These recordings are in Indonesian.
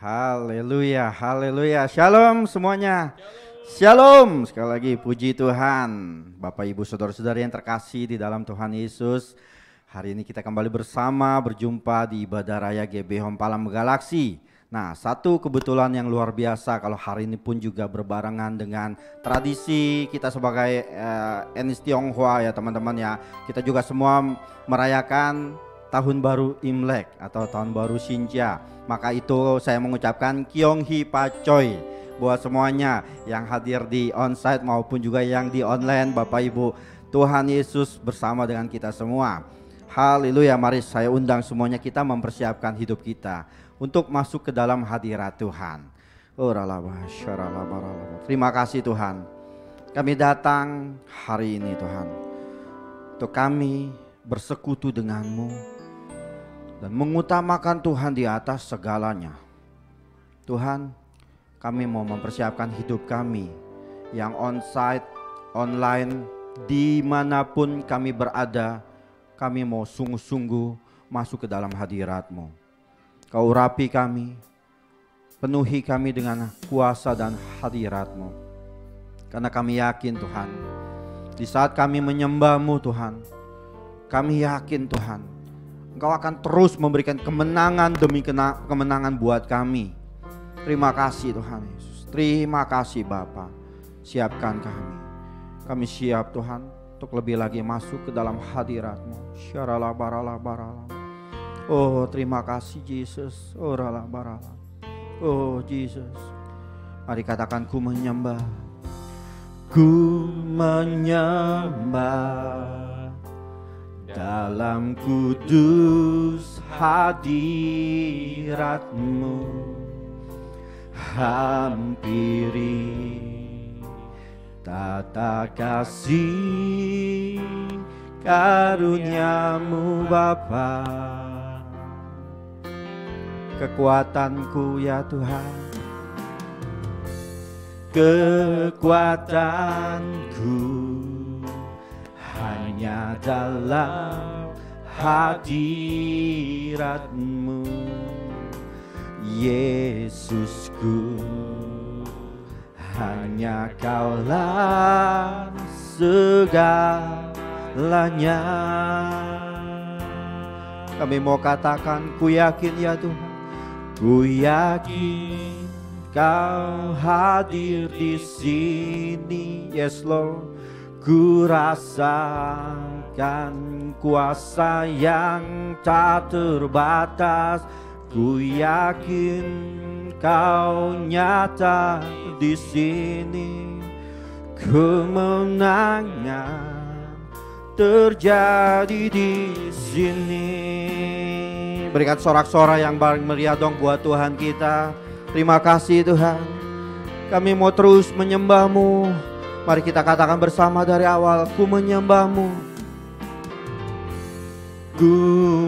Haleluya, haleluya. Shalom semuanya. Shalom. Sekali lagi puji Tuhan. Bapak Ibu Saudara-saudari yang terkasih di dalam Tuhan Yesus. Hari ini kita kembali bersama berjumpa di ibadah raya GB Home Palam Galaksi. Nah, satu kebetulan yang luar biasa kalau hari ini pun juga berbarengan dengan tradisi kita sebagai etnis Tionghoa ya teman-teman ya. Kita juga semua merayakan Tahun Baru Imlek atau Tahun Baru Xinjia. Maka itu saya mengucapkan Kyong Hee Pa Choi buat semuanya yang hadir di onsite maupun juga yang di online. Bapak Ibu, Tuhan Yesus bersama dengan kita semua. Haleluya, mari saya undang semuanya kita mempersiapkan hidup kita untuk masuk ke dalam hadirat Tuhan. Terima kasih Tuhan. Kami datang hari ini Tuhan untuk kami bersekutu denganmu dan mengutamakan Tuhan di atas segalanya. Tuhan, kami mau mempersiapkan hidup kami yang onsite, online, dimanapun kami berada. Kami mau sungguh-sungguh masuk ke dalam hadirat-Mu. Kau urapi kami, penuhi kami dengan kuasa dan hadirat-Mu. Karena kami yakin Tuhan, di saat kami menyembah-Mu Tuhan, kami yakin Tuhan, Engkau akan terus memberikan kemenangan demi kemenangan buat kami. Terima kasih Tuhan Yesus. Terima kasih Bapa. Siapkan kami. Kami siap Tuhan untuk lebih lagi masuk ke dalam hadirat-Mu. Oh terima kasih Yesus. Oh Yesus. Mari katakan ku menyembah. Ku menyembah dalam kudus hadirat-Mu, hampiri tata kasih karunia-Mu Bapa. Kekuatanku ya Tuhan, kekuatanku hanya dalam hadirat-Mu, Yesusku. Hanya Kaulah segalanya. Kami mau katakan, ku yakin ya Tuhan, ku yakin Kau hadir di sini, yes Lord. Ku rasakan kuasa yang tak terbatas. Ku yakin Kau nyata di sini. Kemenangan terjadi di sini. Berikan sorak-sorai yang paling meriah dong buat Tuhan kita. Terima kasih Tuhan. Kami mau terus menyembah-Mu. Mari kita katakan bersama dari awal. Ku menyembah-Mu. Ku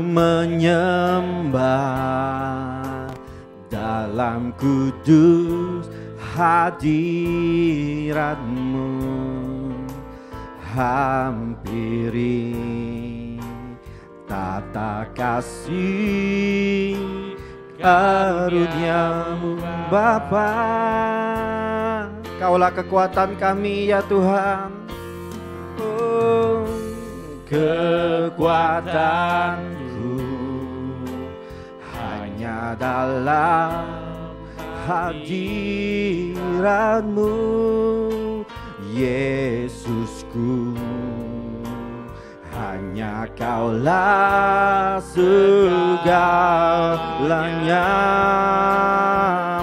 menyembah dalam kudus hadirat-Mu, hampiri tata kasih karunia-Mu Bapa. Kaulah kekuatan kami ya Tuhan. Oh, kekuatanku hanya dalam hadirat-Mu, Yesusku. Hanya Kaulah segalanya.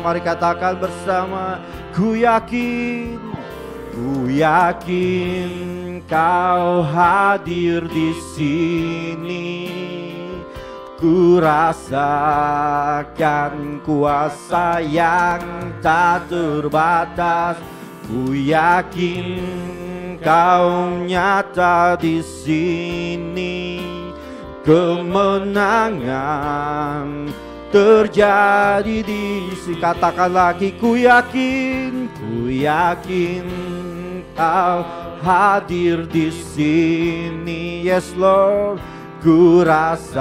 Mari katakan bersama. Ku yakin Kau hadir di sini. Ku rasakan kuasa yang tak terbatas. Ku yakin Kau nyata di sini. Kemenangan terjadi di sini. Katakan lagi, ku yakin Kau hadir di sini. Yes Lord, Ku rasakan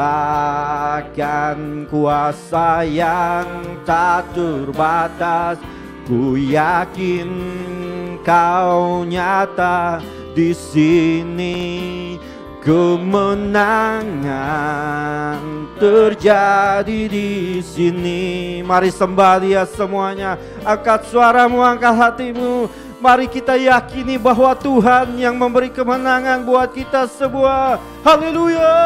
kuasa yang tak terbatas. Ku yakin Kau nyata di sini. Kemenangan terjadi di sini. Mari sembah Dia semuanya. Angkat suaramu, angkat hatimu. Mari kita yakini bahwa Tuhan yang memberi kemenangan buat kita semua. Haleluya.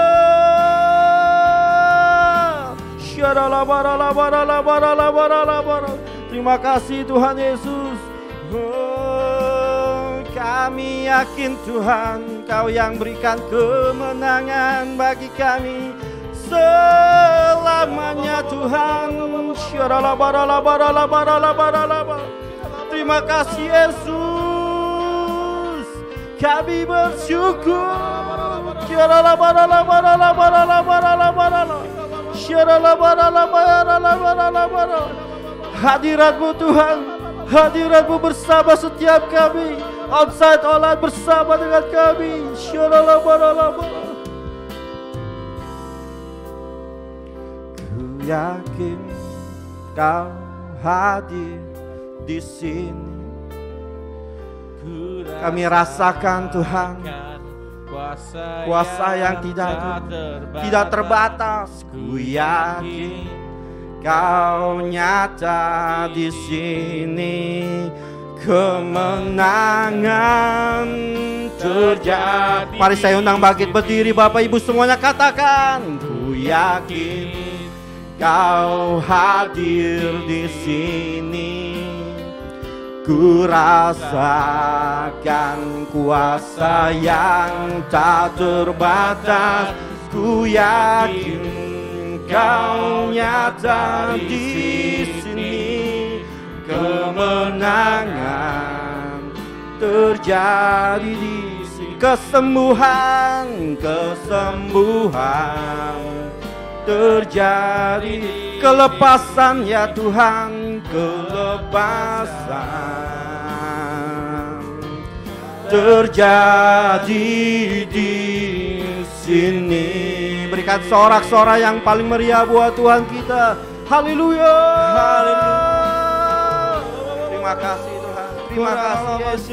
Terima kasih Tuhan Yesus. Kami yakin Tuhan, Kau yang berikan kemenangan bagi kami selamanya Tuhan. Terima kasih Yesus, kami bersyukur. Hadirat-Mu Tuhan, hadirat-Mu bersama setiap kami. Onsite online bersama dengan kami. Ku yakin Kau hadir di sini. Kami rasakan Tuhan kuasa yang tidak terbatas. Ku yakin Kau nyata di sini. Kemenangan terjadi. Mari saya undang bangkit berdiri, Bapak Ibu semuanya katakan. Ku yakin Kau hadir di sini. Ku rasakan kuasa yang tak terbatas. Ku yakin Kau nyata di sini. Kemenangan terjadi di sini. Kesembuhan terjadi. Kelepasan ya Tuhan, kelepasan terjadi di sini. Berikan sorak-sorai yang paling meriah buat Tuhan kita. Haleluya. Haleluya. Terima kasih Tuhan. Terima kasih Yesus.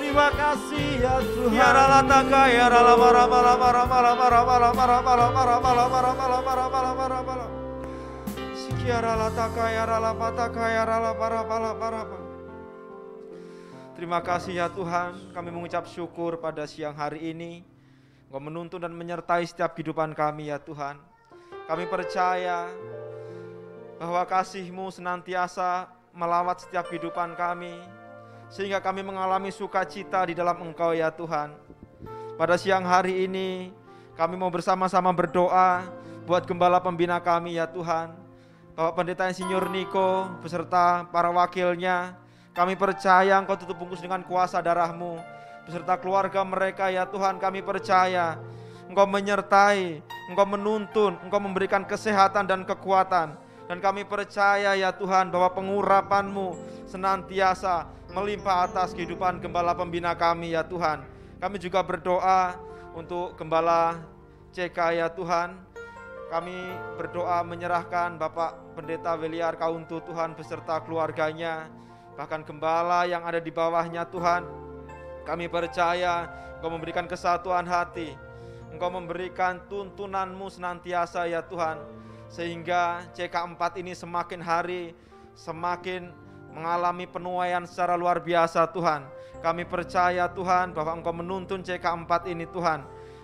Terima kasih ya Tuhan. Terima kasih ya Tuhan. Kami mengucap syukur pada siang hari ini. Engkau menuntun dan menyertai setiap kehidupan kami ya Tuhan. Kami percaya bahwa kasih-Mu senantiasa melawat setiap kehidupan kami, sehingga kami mengalami sukacita di dalam Engkau ya Tuhan. Pada siang hari ini kami mau bersama-sama berdoa buat gembala pembina kami ya Tuhan, Bapak Pendeta Insinyur Niko beserta para wakilnya. Kami percaya Engkau tutup bungkus dengan kuasa darah-Mu beserta keluarga mereka ya Tuhan. Kami percaya Engkau menyertai, Engkau menuntun, Engkau memberikan kesehatan dan kekuatan. Dan kami percaya ya Tuhan bahwa pengurapan-Mu senantiasa melimpah atas kehidupan gembala pembina kami ya Tuhan. Kami juga berdoa untuk gembala CK ya Tuhan. Kami berdoa menyerahkan Bapak Pendeta Weliar Kauntu Tuhan beserta keluarganya, bahkan gembala yang ada di bawahnya Tuhan. Kami percaya Engkau memberikan kesatuan hati, Engkau memberikan tuntunan-Mu senantiasa ya Tuhan, sehingga CK4 ini semakin hari semakin mengalami penuaian secara luar biasa Tuhan. Kami percaya Tuhan bahwa Engkau menuntun CK4 ini Tuhan.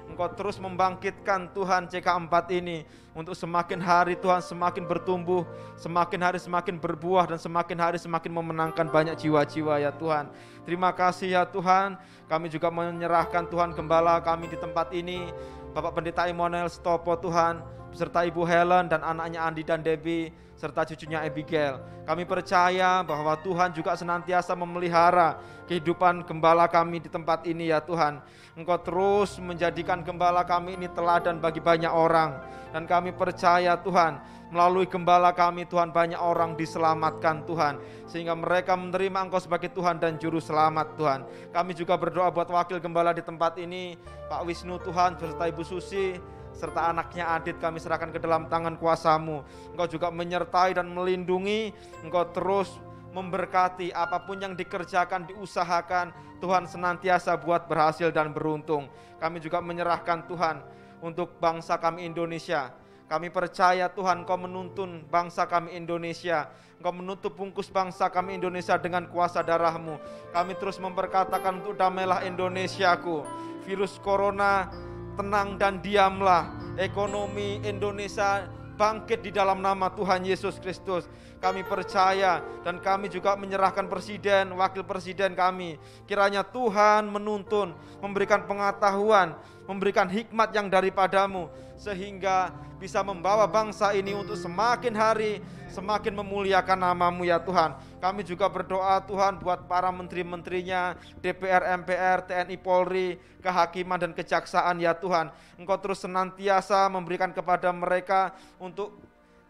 Engkau terus membangkitkan Tuhan CK4 ini untuk semakin hari Tuhan semakin bertumbuh, semakin hari semakin berbuah, dan semakin hari semakin memenangkan banyak jiwa-jiwa ya Tuhan. Terima kasih ya Tuhan. Kami juga menyerahkan Tuhan gembala kami di tempat ini, Bapak Pendeta Immanuel Stopo Tuhan, beserta Ibu Helen dan anaknya Andi dan Debbie, serta cucunya Abigail. Kami percaya bahwa Tuhan juga senantiasa memelihara kehidupan gembala kami di tempat ini ya Tuhan. Engkau terus menjadikan gembala kami ini teladan bagi banyak orang. Dan kami percaya Tuhan, melalui gembala kami Tuhan banyak orang diselamatkan Tuhan. Sehingga mereka menerima Engkau sebagai Tuhan dan Juru Selamat Tuhan. Kami juga berdoa buat wakil gembala di tempat ini, Pak Wisnu Tuhan, beserta Ibu Susi, serta anaknya Adit kami serahkan ke dalam tangan kuasa-Mu. Engkau juga menyertai dan melindungi, Engkau terus memberkati apapun yang dikerjakan, diusahakan, Tuhan senantiasa buat berhasil dan beruntung. Kami juga menyerahkan Tuhan untuk bangsa kami Indonesia. Kami percaya Tuhan Engkau menuntun bangsa kami Indonesia. Engkau menutup bungkus bangsa kami Indonesia dengan kuasa darah-Mu. Kami terus memperkatakan untuk damailah Indonesiaku. Virus corona tenang dan diamlah. Ekonomi Indonesia bangkit di dalam nama Tuhan Yesus Kristus. Kami percaya dan kami juga menyerahkan presiden, wakil presiden kami. Kiranya Tuhan menuntun, memberikan pengetahuan, memberikan hikmat yang daripada-Mu, sehingga bisa membawa bangsa ini untuk semakin hari semakin memuliakan nama-Mu ya Tuhan. Kami juga berdoa Tuhan buat para menteri-menterinya, DPR, MPR, TNI, Polri, kehakiman dan kejaksaan ya Tuhan. Engkau terus senantiasa memberikan kepada mereka untuk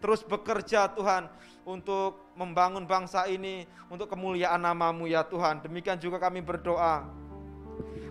terus bekerja Tuhan, untuk membangun bangsa ini, untuk kemuliaan nama-Mu ya Tuhan. Demikian juga kami berdoa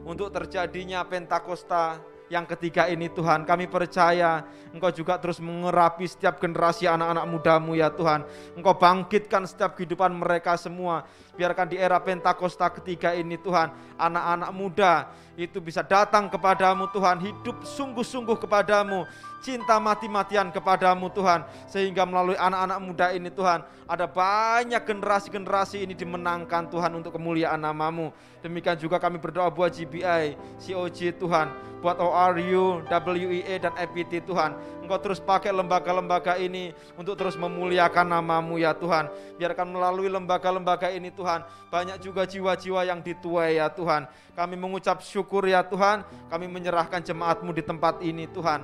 untuk terjadinya Pentakosta yang ketiga ini Tuhan. Kami percaya Engkau juga terus mengurapi setiap generasi anak-anak muda-Mu ya Tuhan. Engkau bangkitkan setiap kehidupan mereka semua. Biarkan di era Pentakosta ketiga ini Tuhan, anak-anak muda itu bisa datang kepada-Mu Tuhan, hidup sungguh-sungguh kepada-Mu, cinta mati-matian kepada-Mu Tuhan. Sehingga melalui anak-anak muda ini Tuhan, ada banyak generasi-generasi ini dimenangkan Tuhan untuk kemuliaan nama-Mu. Demikian juga kami berdoa buat GBI, COG Tuhan, buat ORU, WEA dan EPT Tuhan. Engkau terus pakai lembaga-lembaga ini untuk terus memuliakan nama-Mu ya Tuhan. Biarkan melalui lembaga-lembaga ini Tuhan, banyak juga jiwa-jiwa yang dituai ya Tuhan. Kami mengucap syukur ya Tuhan, kami menyerahkan jemaat-Mu di tempat ini Tuhan.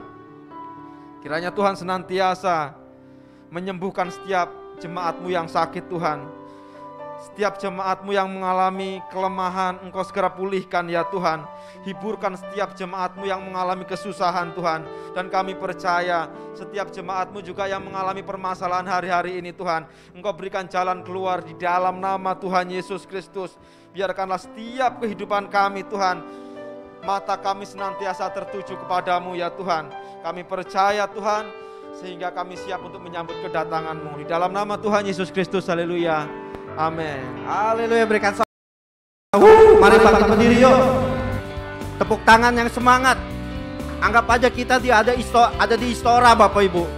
Kiranya Tuhan senantiasa menyembuhkan setiap jemaat-Mu yang sakit Tuhan. Setiap jemaat-Mu yang mengalami kelemahan, Engkau segera pulihkan ya Tuhan. Hiburkan setiap jemaat-Mu yang mengalami kesusahan Tuhan. Dan kami percaya setiap jemaat-Mu juga yang mengalami permasalahan hari-hari ini Tuhan, Engkau berikan jalan keluar di dalam nama Tuhan Yesus Kristus. Biarkanlah setiap kehidupan kami Tuhan, mata kami senantiasa tertuju kepada-Mu ya Tuhan. Kami percaya Tuhan, sehingga kami siap untuk menyambut kedatangan-Mu. Di dalam nama Tuhan Yesus Kristus, haleluya. Amin. Haleluya, berikan mari bangkit berdiri yuk. Tepuk tangan yang semangat. Anggap aja kita ada di istora Bapak Ibu.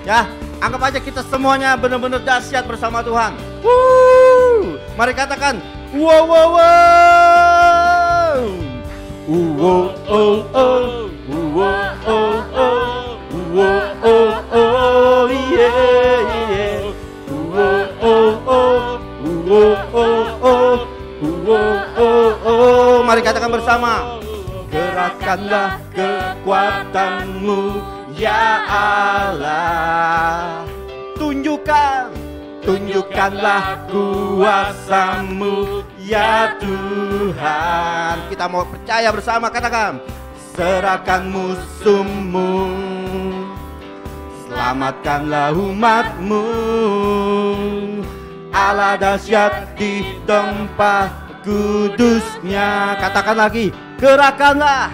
Ya, anggap aja kita semuanya benar-benar dahsyat bersama Tuhan. Mari katakan, wow wow wow. Wow oh oh. Wow oh oh. Wow oh oh yeah yeah. Wow oh oh. Oh, oh, oh, oh, oh, oh. Mari katakan bersama. Gerakkanlah kekuatan-Mu ya Allah. Tunjukkanlah kuasa-Mu ya Tuhan. Kita mau percaya bersama, katakan. Serahkan musuh-Mu, selamatkanlah umat-Mu. Allah dahsyat di tempat kudusnya. Katakan lagi, gerakkanlah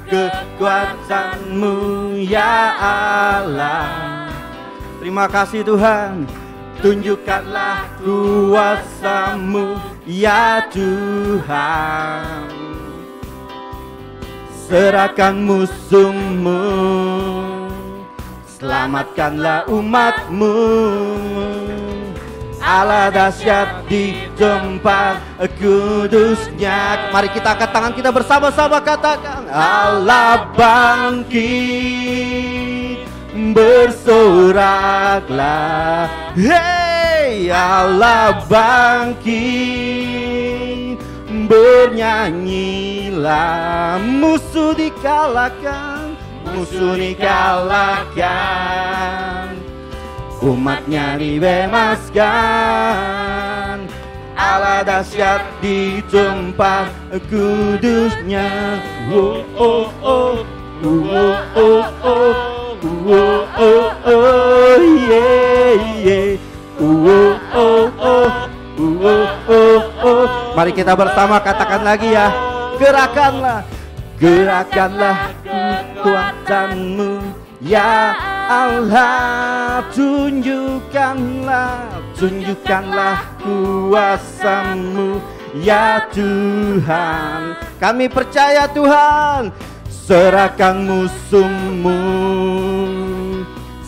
kekuatan-Mu ya Allah. Terima kasih Tuhan. Tunjukkanlah kuasa-Mu ya Tuhan. Serahkan musuh-Mu, selamatkanlah umat-Mu. Allah dahsyat di tempat kudusnya. Mari kita angkat tangan kita bersama-sama, katakan. Allah bangkit, bersoraklah. Hey, Allah bangkit, bernyanyilah. Musuh dikalahkan, musuh dikalahkan, umatnya dibebaskan. Allah dahsyat di tempat kudusnya. Oh, oh, oh, oh, oh, oh, oh, oh, oh, yeah, yeah. Oh, oh, oh, oh, oh, oh. Mari kita bersama katakan lagi ya. Gerakanlah, gerakanlah kekuatanmu, ya Allah. Tunjukkanlah kuasamu, ya Tuhan. Kami percaya Tuhan, serahkan musuhmu,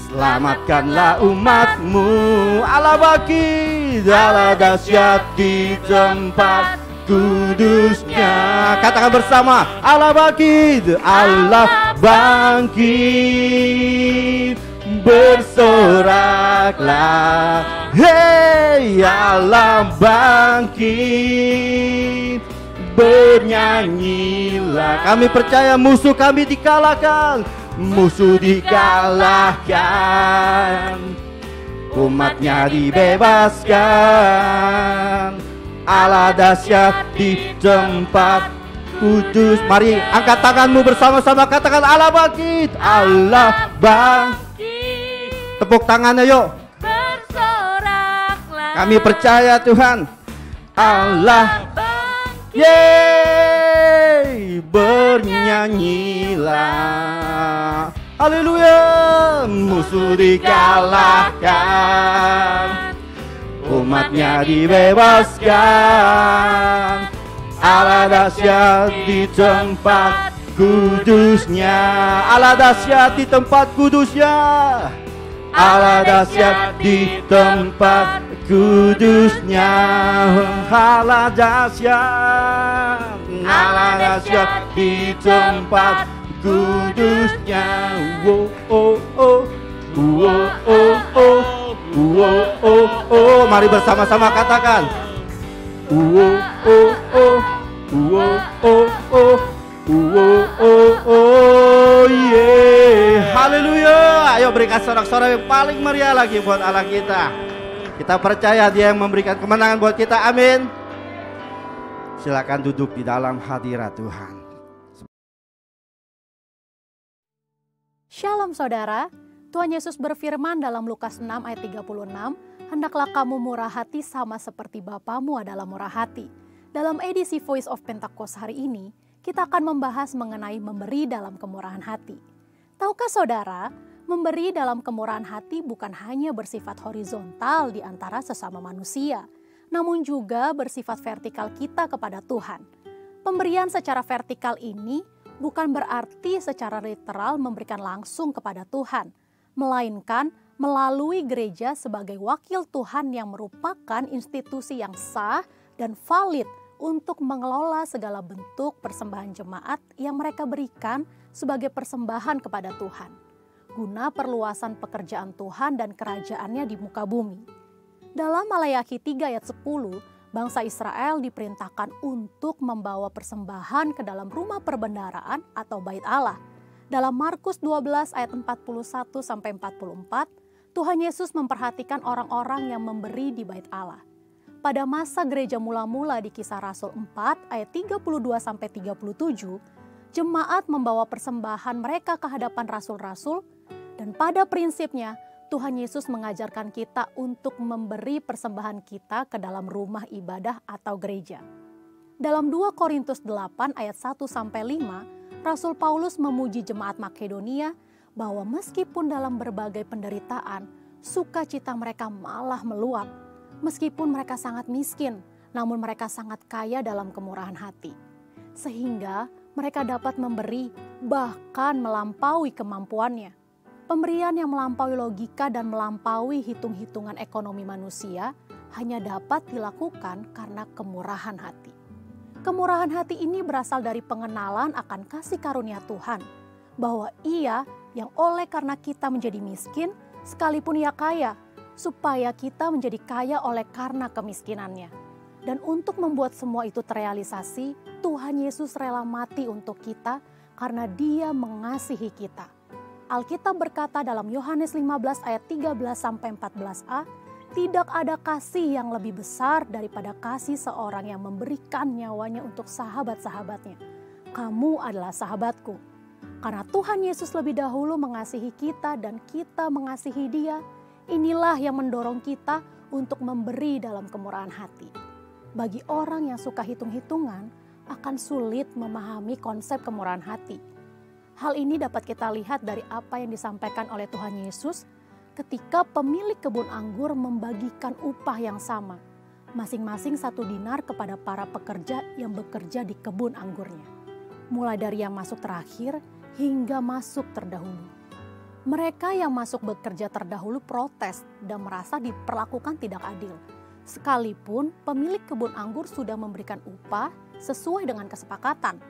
selamatkanlah umatmu. Allah bangkit, Allah dahsyat di tempat kudusnya. Katakan bersama, Allah bangkit, Allah bangkit. Bersoraklah, hei Allah bangkit. Bernyanyilah, kami percaya musuh kami dikalahkan, musuh dikalahkan, umatnya dibebaskan. Allah dahsyat di tempat kudus. Mari angkat tanganmu bersama-sama, katakan Allah bangkit, Allah bangkit. Tepuk tangannya yuk. Bersoraklah, kami percaya Tuhan, Allah bangkit. Yeay, bernyanyilah, haleluya. Musuh dikalahkan, umatnya dibebaskan. Allah dahsyat di tempat kudusnya. Allah dahsyat di tempat kudusnya. Allah dahsyat di tempat kudusnya. Allah dahsyat, Allah dahsyat di tempat kudusnya. Oh, oh, oh, oh, oh, oh. Oh, oh, oh, mari bersama-sama katakan. Oh, oh, oh, oh, oh, oh, oh, oh, oh, yeah. Haleluya. Ayo berikan sorak-sorak yang paling meriah lagi buat Allah kita. Kita percaya Dia yang memberikan kemenangan buat kita. Amin. Silakan duduk di dalam hadirat Tuhan. Shalom saudara. Tuhan Yesus berfirman dalam Lukas 6 ayat 36, hendaklah kamu murah hati sama seperti Bapamu adalah murah hati. Dalam edisi Voice of Pentecost hari ini, kita akan membahas mengenai memberi dalam kemurahan hati. Tahukah saudara, memberi dalam kemurahan hati bukan hanya bersifat horizontal di antara sesama manusia, namun juga bersifat vertikal kita kepada Tuhan. Pemberian secara vertikal ini bukan berarti secara literal memberikan langsung kepada Tuhan, melainkan melalui gereja sebagai wakil Tuhan yang merupakan institusi yang sah dan valid untuk mengelola segala bentuk persembahan jemaat yang mereka berikan sebagai persembahan kepada Tuhan, guna perluasan pekerjaan Tuhan dan kerajaannya di muka bumi. Dalam Maleakhi 3 ayat 10, bangsa Israel diperintahkan untuk membawa persembahan ke dalam rumah perbendaharaan atau bait Allah. Dalam Markus 12 ayat 41-44, Tuhan Yesus memperhatikan orang-orang yang memberi di bait Allah. Pada masa gereja mula-mula di Kisah Rasul 4 ayat 32-37, jemaat membawa persembahan mereka ke hadapan rasul-rasul, dan pada prinsipnya Tuhan Yesus mengajarkan kita untuk memberi persembahan kita ke dalam rumah ibadah atau gereja. Dalam 2 Korintus 8 ayat 1-5, Rasul Paulus memuji jemaat Makedonia bahwa meskipun dalam berbagai penderitaan, sukacita mereka malah meluap. Meskipun mereka sangat miskin, namun mereka sangat kaya dalam kemurahan hati. Sehingga mereka dapat memberi bahkan melampaui kemampuannya. Pemberian yang melampaui logika dan melampaui hitung-hitungan ekonomi manusia hanya dapat dilakukan karena kemurahan hati. Kemurahan hati ini berasal dari pengenalan akan kasih karunia Tuhan, bahwa Ia yang oleh karena kita menjadi miskin, sekalipun Ia kaya, supaya kita menjadi kaya oleh karena kemiskinannya. Dan untuk membuat semua itu terrealisasi, Tuhan Yesus rela mati untuk kita karena Dia mengasihi kita. Alkitab berkata dalam Yohanes 15 ayat 13-14a, tidak ada kasih yang lebih besar daripada kasih seorang yang memberikan nyawanya untuk sahabat-sahabatnya. Kamu adalah sahabatku. Karena Tuhan Yesus lebih dahulu mengasihi kita dan kita mengasihi Dia, inilah yang mendorong kita untuk memberi dalam kemurahan hati. Bagi orang yang suka hitung-hitungan, akan sulit memahami konsep kemurahan hati. Hal ini dapat kita lihat dari apa yang disampaikan oleh Tuhan Yesus ketika pemilik kebun anggur membagikan upah yang sama, masing-masing 1 dinar kepada para pekerja yang bekerja di kebun anggurnya. Mulai dari yang masuk terakhir hingga masuk terdahulu. Mereka yang masuk bekerja terdahulu protes dan merasa diperlakukan tidak adil. Sekalipun pemilik kebun anggur sudah memberikan upah sesuai dengan kesepakatan.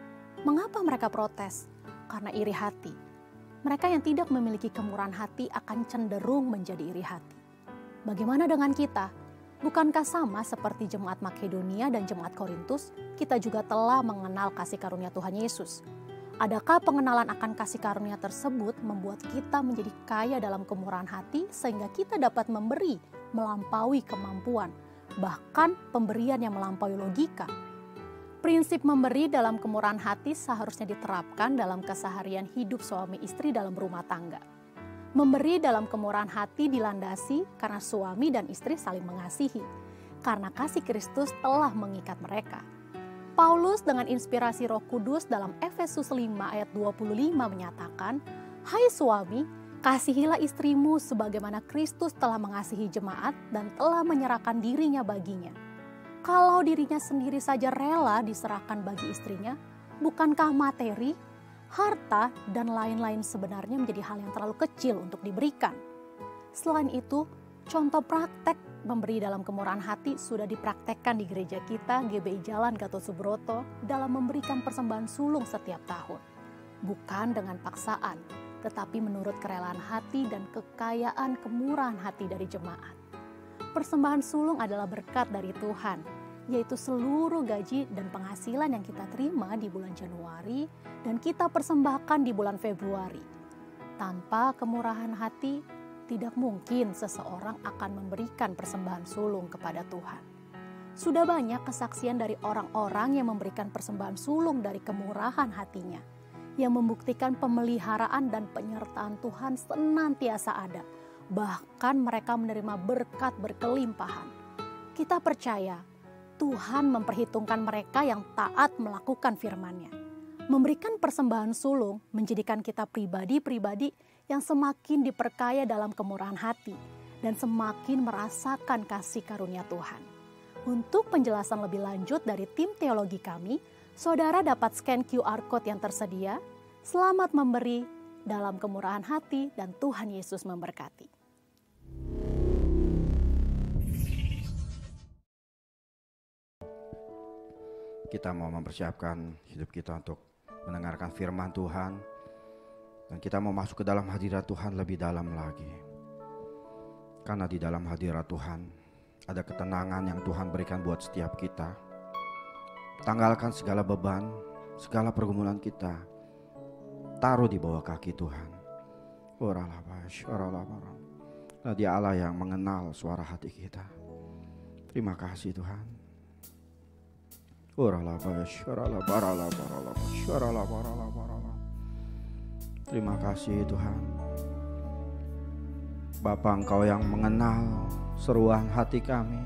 Mengapa mereka protes? Karena iri hati. Mereka yang tidak memiliki kemurahan hati akan cenderung menjadi iri hati. Bagaimana dengan kita? Bukankah sama seperti jemaat Makedonia dan jemaat Korintus, kita juga telah mengenal kasih karunia Tuhan Yesus? Adakah pengenalan akan kasih karunia tersebut membuat kita menjadi kaya dalam kemurahan hati sehingga kita dapat memberi melampaui kemampuan, bahkan pemberian yang melampaui logika? Prinsip memberi dalam kemurahan hati seharusnya diterapkan dalam keseharian hidup suami istri dalam rumah tangga. Memberi dalam kemurahan hati dilandasi karena suami dan istri saling mengasihi, karena kasih Kristus telah mengikat mereka. Paulus dengan inspirasi Roh Kudus dalam Efesus 5 ayat 25 menyatakan, "Hai suami, kasihilah istrimu sebagaimana Kristus telah mengasihi jemaat dan telah menyerahkan dirinya baginya." Kalau dirinya sendiri saja rela diserahkan bagi istrinya, bukankah materi, harta, dan lain-lain sebenarnya menjadi hal yang terlalu kecil untuk diberikan? Selain itu, contoh praktek memberi dalam kemurahan hati sudah dipraktekkan di gereja kita GBI Jalan Gatot Subroto dalam memberikan persembahan sulung setiap tahun. Bukan dengan paksaan, tetapi menurut kerelaan hati dan kekayaan kemurahan hati dari jemaat. Persembahan sulung adalah berkat dari Tuhan, yaitu seluruh gaji dan penghasilan yang kita terima di bulan Januari dan kita persembahkan di bulan Februari. Tanpa kemurahan hati, tidak mungkin seseorang akan memberikan persembahan sulung kepada Tuhan. Sudah banyak kesaksian dari orang-orang yang memberikan persembahan sulung dari kemurahan hatinya, yang membuktikan pemeliharaan dan penyertaan Tuhan senantiasa ada. Bahkan mereka menerima berkat berkelimpahan. Kita percaya Tuhan memperhitungkan mereka yang taat melakukan firman-Nya. Memberikan persembahan sulung menjadikan kita pribadi-pribadi yang semakin diperkaya dalam kemurahan hati dan semakin merasakan kasih karunia Tuhan. Untuk penjelasan lebih lanjut dari tim teologi kami, saudara dapat scan QR Code yang tersedia. Selamat memberi dalam kemurahan hati dan Tuhan Yesus memberkati. Kita mau mempersiapkan hidup kita untuk mendengarkan firman Tuhan. Dan kita mau masuk ke dalam hadirat Tuhan lebih dalam lagi. Karena di dalam hadirat Tuhan ada ketenangan yang Tuhan berikan buat setiap kita. Tanggalkan segala beban, segala pergumulan kita. Taruh di bawah kaki Tuhan. Nah, Dia Allah yang mengenal suara hati kita. Terima kasih Tuhan. Terima kasih Tuhan. Bapa, Engkau yang mengenal seruan hati kami.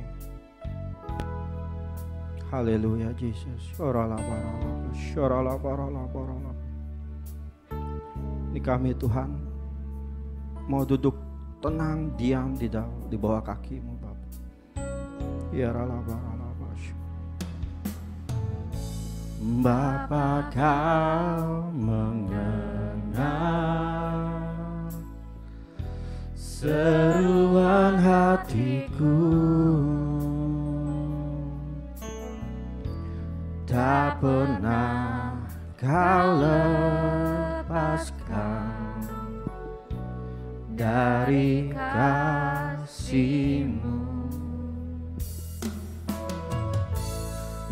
Haleluya Yesus. Ini kami Tuhan mau duduk tenang, diam di bawah kaki-Mu Bapa. Ya Bapa, Kau mengenal seruan hatiku, tak pernah Kau lepaskan dari kasih-Mu.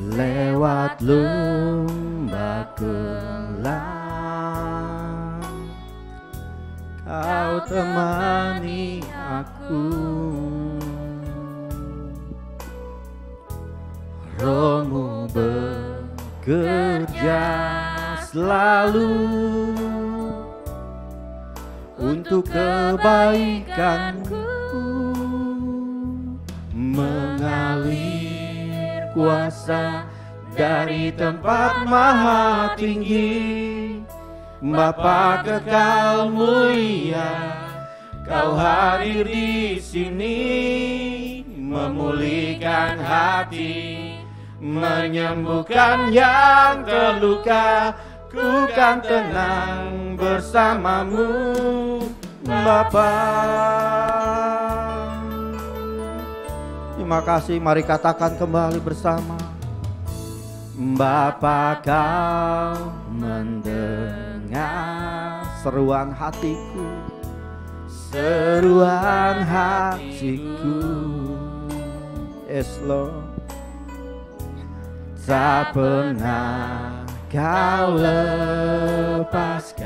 Lewat lembah kelam Kau temani aku. Roh-Mu bekerja selalu untuk kebaikanku, mengalir kuasa dari tempat maha tinggi. Bapa kekal mulia, Kau hadir di sini, memulihkan hati, menyembuhkan yang terluka. Ku kan tenang bersamamu, Bapa. Terima kasih, mari katakan kembali bersama. Bapa, Kau mendengar seruan hatiku, seruan hatiku. Yes, Lord. Tak pernah Kau lepaskan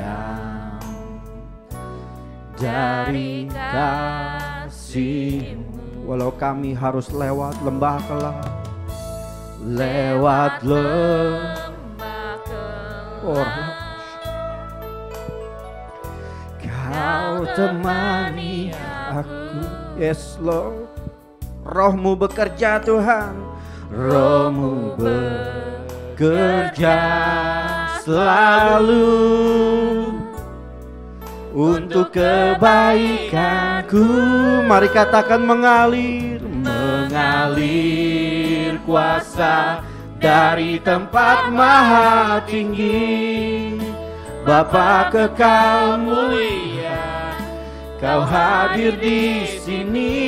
dari kasih-Mu. Walau kami harus lewat lembah gelap, lewat lembah gelap, Kau temani aku. Yes, Lord. Roh-Mu bekerja, Tuhan. Roh-Mu bekerja selalu untuk kebaikanku. Mari katakan mengalir, mengalir kuasa dari tempat maha tinggi. Bapa kekal mulia, Kau hadir di sini,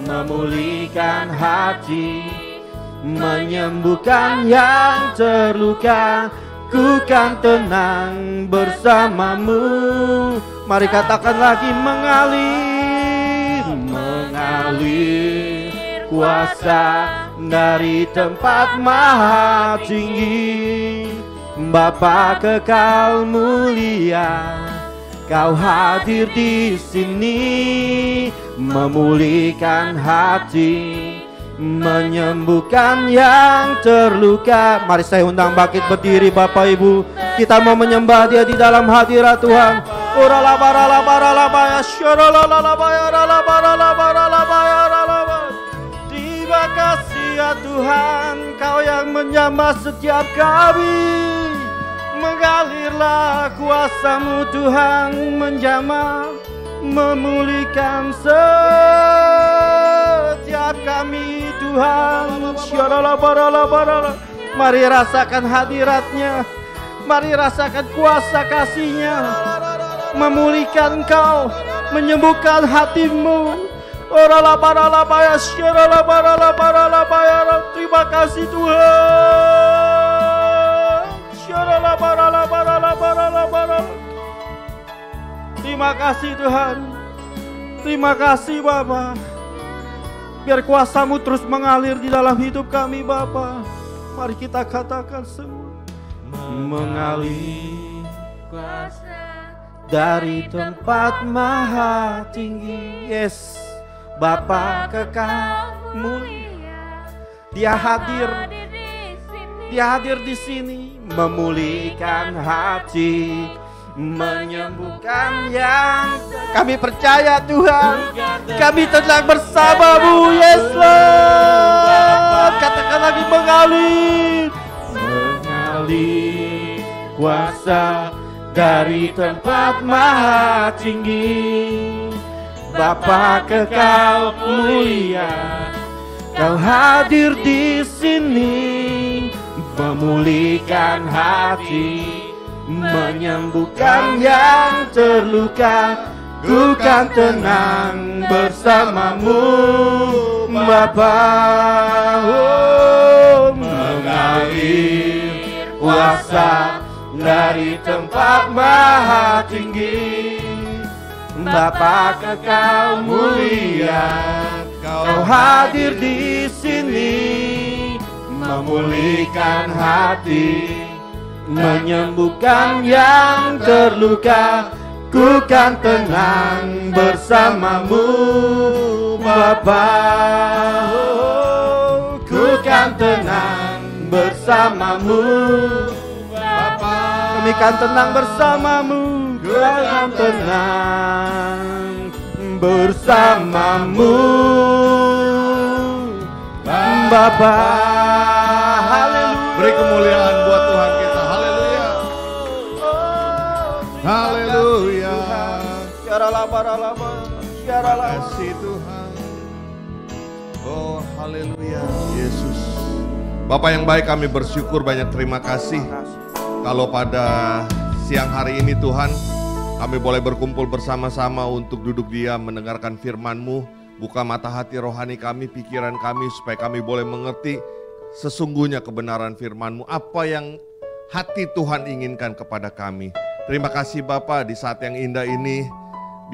memulihkan hati, menyembuhkan yang terluka. Ku kan tenang bersamamu. Mari katakan lagi, mengalir, mengalir kuasa dari tempat maha tinggi. Bapa kekal mulia, Kau hadir di sini, memulihkan hati, menyembuhkan yang terluka. Mari saya undang bangkit berdiri, Bapak Ibu. Kita mau menyembah Dia di dalam hadirat Tuhan. Terima kasih ya Tuhan, Kau yang menjamah setiap kami. Mengalirlah kuasa-Mu Tuhan, menjamah, memulihkan setiap kami Tuhan. Mari rasakan hadirat-Nya, mari rasakan kuasa kasih-Nya, memulihkan engkau, menyembuhkan hatimu. Terima kasih Tuhan. Terima kasih Tuhan. Terima kasih Bapa. Biar kuasa-Mu terus mengalir di dalam hidup kami Bapa. Mari kita katakan semua. Mengalir kuasa dari tempat maha tinggi. Yes, Bapa kekal mulia, Dia hadir. Dia hadir di sini, memulihkan hati, menyembuhkan yang. Kami percaya Tuhan, kami tenang bersama-Mu. Yes Lord. Katakan lagi, mengalir, mengalir kuasa dari tempat maha tinggi. Bapa kekal mulia, Kau hadir di sini, memulihkan hati, menyembuhkan yang terluka. Ku kan tenang bersama-Mu Bapa. Mengalir kuasa dari tempat maha tinggi. Bapa kekal mulia, Kau hadir di sini, memulihkan hati, menyembuhkan yang terluka. ku kan tenang bersamamu Bapa. Ku kan tenang bersamamu Bapa. Kami kan tenang bersamamu, ku kan tenang bersamamu Bapa. Haleluya. Beri kemuliaan buat Tuhan kita. Haleluya. Haleluya. Kasih Tuhan. Oh, haleluya Yesus. Bapak yang baik, kami bersyukur, banyak terima kasih. Kalau pada siang hari ini Tuhan, kami boleh berkumpul bersama-sama untuk duduk diam mendengarkan firman-Mu. Buka mata hati rohani kami, pikiran kami, supaya kami boleh mengerti sesungguhnya kebenaran firman-Mu. Apa yang hati Tuhan inginkan kepada kami. Terima kasih Bapa, di saat yang indah ini,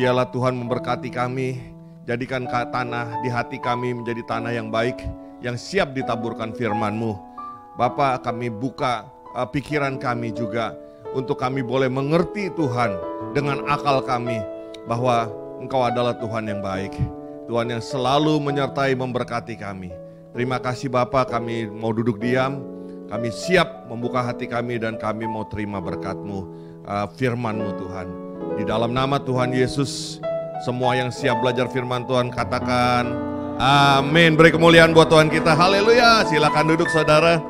biarlah Tuhan memberkati kami. Jadikan tanah di hati kami menjadi tanah yang baik, yang siap ditaburkan firman-Mu. Bapa, kami buka pikiran kami juga, untuk kami boleh mengerti Tuhan dengan akal kami, bahwa Engkau adalah Tuhan yang baik. Tuhan yang selalu menyertai memberkati kami. Terima kasih Bapa, kami mau duduk diam, kami siap membuka hati kami dan kami mau terima berkat-Mu, firman-Mu Tuhan. Di dalam nama Tuhan Yesus, semua yang siap belajar firman Tuhan katakan amin. Beri kemuliaan buat Tuhan kita. Haleluya. Silakan duduk saudara.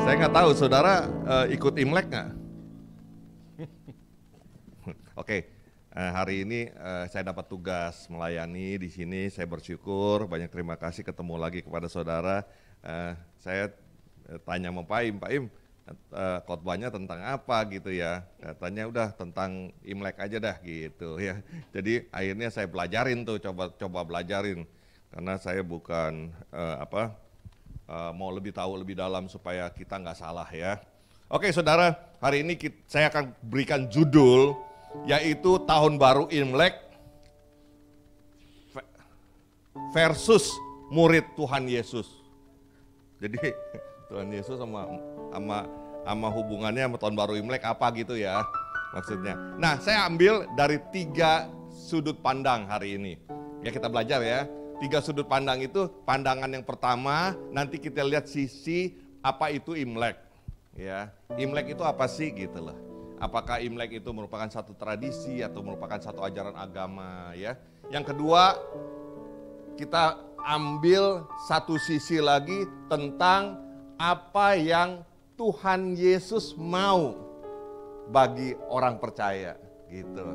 Saya nggak tahu saudara ikut Imlek nggak? Oke. Hari ini saya dapat tugas melayani di sini. Saya bersyukur, banyak terima kasih ketemu lagi kepada saudara. Saya tanya sama Pak Im, khotbahnya tentang apa gitu ya. Katanya udah tentang Imlek aja dah gitu ya. Jadi akhirnya saya pelajarin tuh, coba belajarin, karena saya bukan mau lebih tahu lebih dalam supaya kita nggak salah ya. Oke saudara, hari ini saya akan berikan judul, yaitu Tahun Baru Imlek versus murid Tuhan Yesus. Jadi Tuhan Yesus sama hubungannya sama Tahun Baru Imlek apa gitu ya maksudnya. Nah, saya ambil dari 3 sudut pandang hari ini. Ya kita belajar ya. 3 sudut pandang itu, pandangan yang pertama nanti kita lihat sisi apa itu Imlek. Ya, Imlek itu apa sih gitu loh. Apakah Imlek itu merupakan satu tradisi atau merupakan satu ajaran agama ya. Yang kedua, kita ambil satu sisi lagi tentang apa yang Tuhan Yesus mau bagi orang percaya gitu.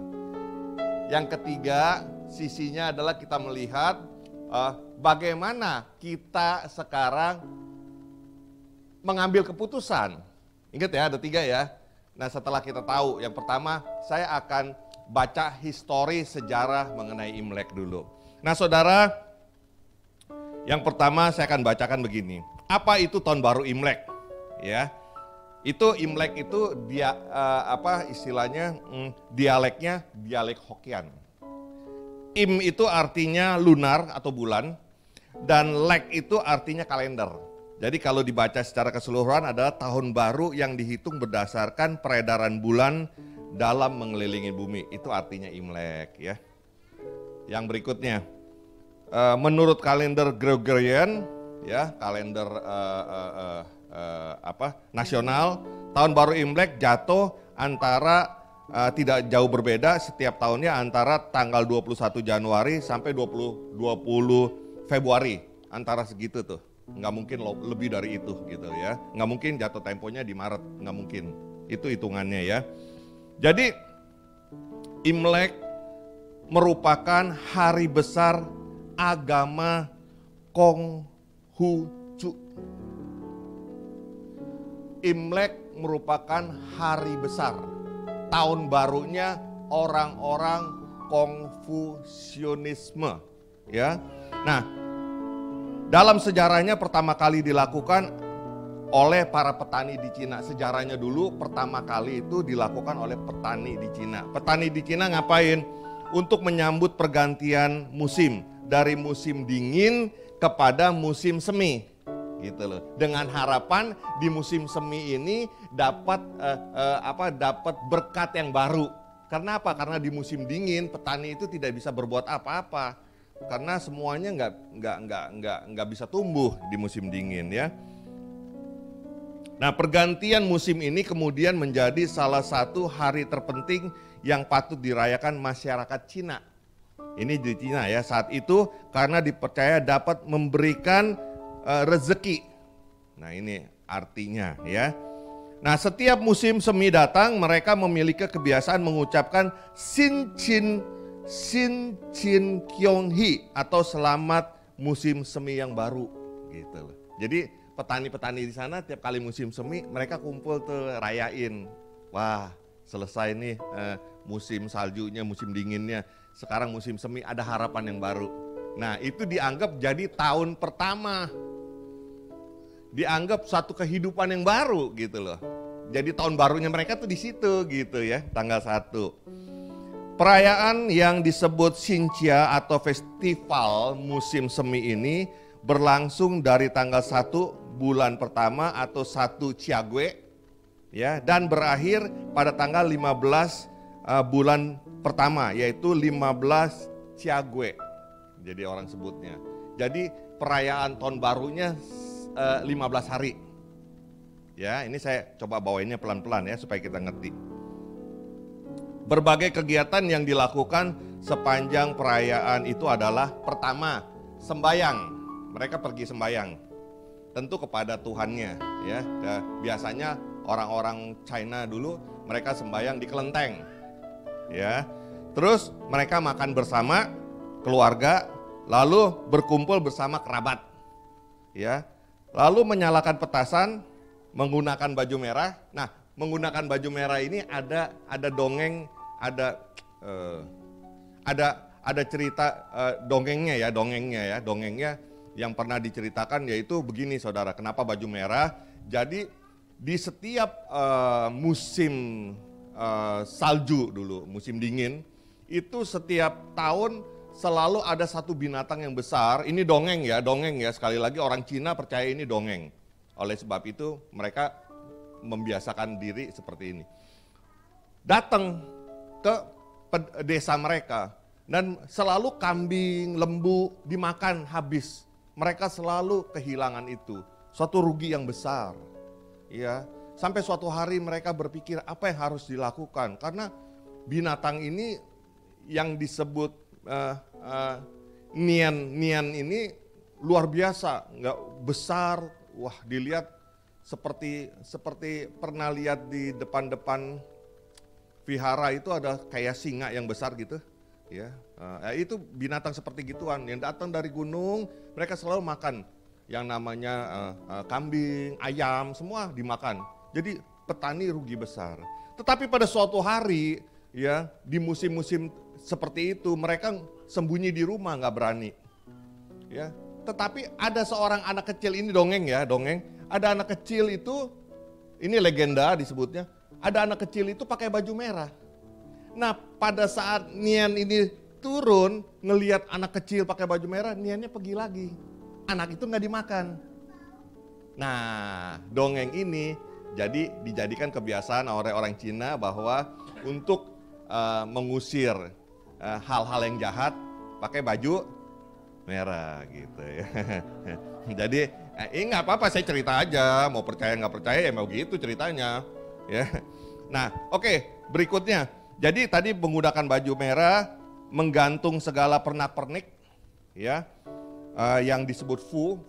Yang ketiga, sisinya adalah kita melihat bagaimana kita sekarang mengambil keputusan. Ingat ya, ada 3 ya. Nah, setelah kita tahu, yang pertama saya akan baca histori sejarah mengenai Imlek dulu. Nah, saudara, yang pertama saya akan bacakan begini. Apa itu Tahun Baru Imlek? Ya, itu Imlek itu dia istilahnya dialeknya dialek Hokkien. Im itu artinya lunar atau bulan, dan lek itu artinya kalender. Jadi kalau dibaca secara keseluruhan adalah tahun baru yang dihitung berdasarkan peredaran bulan dalam mengelilingi bumi. Itu artinya Imlek ya. Yang berikutnya, menurut kalender Gregorian ya, kalender nasional, tahun baru Imlek jatuh antara tidak jauh berbeda setiap tahunnya antara tanggal 21 Januari sampai 20 Februari, antara segitu tuh. Nggak mungkin lebih dari itu gitu ya. Nggak mungkin jatuh temponya di Maret, nggak mungkin. Itu hitungannya ya. Jadi Imlek merupakan hari besar agama Konghucu. Imlek merupakan hari besar, tahun barunya orang-orang Konfusianisme ya. Nah, dalam sejarahnya pertama kali dilakukan oleh para petani di Cina. Sejarahnya dulu pertama kali itu dilakukan oleh petani di Cina. Petani di Cina ngapain? Untuk menyambut pergantian musim. Dari musim dingin kepada musim semi. gitu loh. Dengan harapan di musim semi ini dapat dapat berkat yang baru. Karena apa? Karena di musim dingin petani itu tidak bisa berbuat apa-apa. Karena semuanya nggak bisa tumbuh di musim dingin ya. Nah, pergantian musim ini kemudian menjadi salah satu hari terpenting yang patut dirayakan masyarakat Cina. Ini di Cina ya, saat itu karena dipercaya dapat memberikan rezeki. Nah, ini artinya ya. Nah, setiap musim semi datang, mereka memiliki kebiasaan mengucapkan Xin Chin Kyong Hee atau selamat musim semi yang baru gitu loh. Jadi petani-petani di sana tiap kali musim semi mereka kumpul tuh rayain. Wah, selesai nih musim saljunya, musim dinginnya. Sekarang musim semi, ada harapan yang baru. Nah, itu dianggap jadi tahun pertama. Dianggap satu kehidupan yang baru gitu loh. Jadi tahun barunya mereka tuh di situ gitu ya, tanggal 1. Perayaan yang disebut Xinjia atau festival musim semi ini berlangsung dari tanggal 1 bulan pertama atau 1 Ciague ya, dan berakhir pada tanggal 15 bulan pertama, yaitu 15 Ciague. Jadi orang sebutnya. Jadi perayaan tahun barunya 15 hari. Ya, ini saya coba bawainnya pelan-pelan ya supaya kita ngerti. Berbagai kegiatan yang dilakukan sepanjang perayaan itu adalah pertama, sembayang. Mereka pergi sembayang. Tentu kepada Tuhannya ya. Biasanya orang-orang China dulu mereka sembayang di kelenteng. Ya. Terus mereka makan bersama keluarga, lalu berkumpul bersama kerabat. Ya. Lalu menyalakan petasan, menggunakan baju merah. Nah, menggunakan baju merah ini ada dongeng, ada cerita dongengnya yang pernah diceritakan, yaitu begini saudara, kenapa baju merah? Jadi di setiap musim salju dulu, musim dingin, itu setiap tahun selalu ada satu binatang yang besar. Ini dongeng ya, sekali lagi orang Cina percaya ini dongeng. Oleh sebab itu mereka membiasakan diri seperti ini. Datang ke desa mereka dan selalu kambing, lembu dimakan habis. Mereka selalu kehilangan itu, suatu rugi yang besar. Ya, sampai suatu hari mereka berpikir apa yang harus dilakukan, karena binatang ini yang disebut nian ini luar biasa, nggak besar. Wah, dilihat seperti pernah lihat di depan vihara itu ada kayak singa yang besar gitu, ya. Itu binatang seperti gituan yang datang dari gunung. Mereka selalu makan yang namanya kambing, ayam, semua dimakan. Jadi petani rugi besar. Tetapi pada suatu hari, ya, di musim-musim seperti itu mereka sembunyi di rumah, nggak berani. Ya, tetapi ada seorang anak kecil, ini dongeng. Ada anak kecil itu, ini legenda disebutnya. Ada anak kecil itu pakai baju merah. Nah, pada saat Nian ini turun ngelihat anak kecil pakai baju merah, Niannya pergi lagi. Anak itu nggak dimakan. Nah, dongeng ini jadi dijadikan kebiasaan oleh orang Cina bahwa untuk mengusir hal-hal yang jahat pakai baju merah gitu ya. Jadi nggak apa-apa, saya cerita aja, mau percaya nggak percaya ya mau gitu ceritanya ya. Nah, oke, berikutnya. Jadi tadi menggunakan baju merah, menggantung segala pernak-pernik ya, yang disebut fu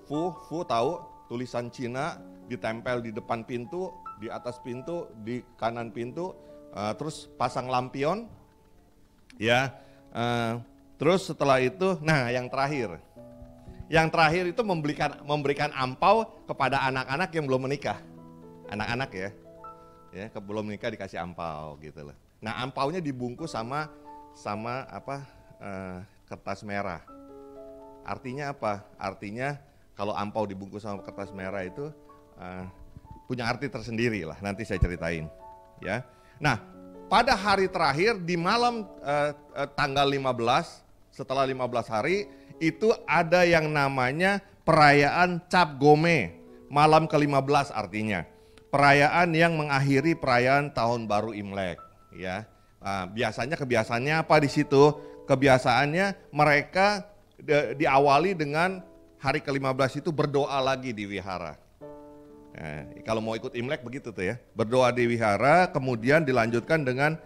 tahu, tulisan Cina ditempel di depan pintu, di atas pintu, di kanan pintu, terus pasang lampion ya. Terus setelah itu, nah yang terakhir itu memberikan ampau kepada anak-anak yang belum menikah, anak-anak ya belum menikah dikasih ampau gitu loh. Nah, ampaunya dibungkus sama kertas merah. Artinya apa? Artinya kalau ampau dibungkus sama kertas merah itu punya arti tersendiri lah. Nanti saya ceritain ya. Nah, pada hari terakhir di malam tanggal 15, setelah 15 hari itu ada yang namanya perayaan Cap Gome malam ke-15 artinya. Perayaan yang mengakhiri perayaan Tahun Baru Imlek, ya. Biasanya kebiasaannya apa di situ? Kebiasaannya mereka diawali dengan hari ke-15 itu berdoa lagi di wihara. Kalau mau ikut Imlek begitu tuh ya, berdoa di wihara, kemudian dilanjutkan dengan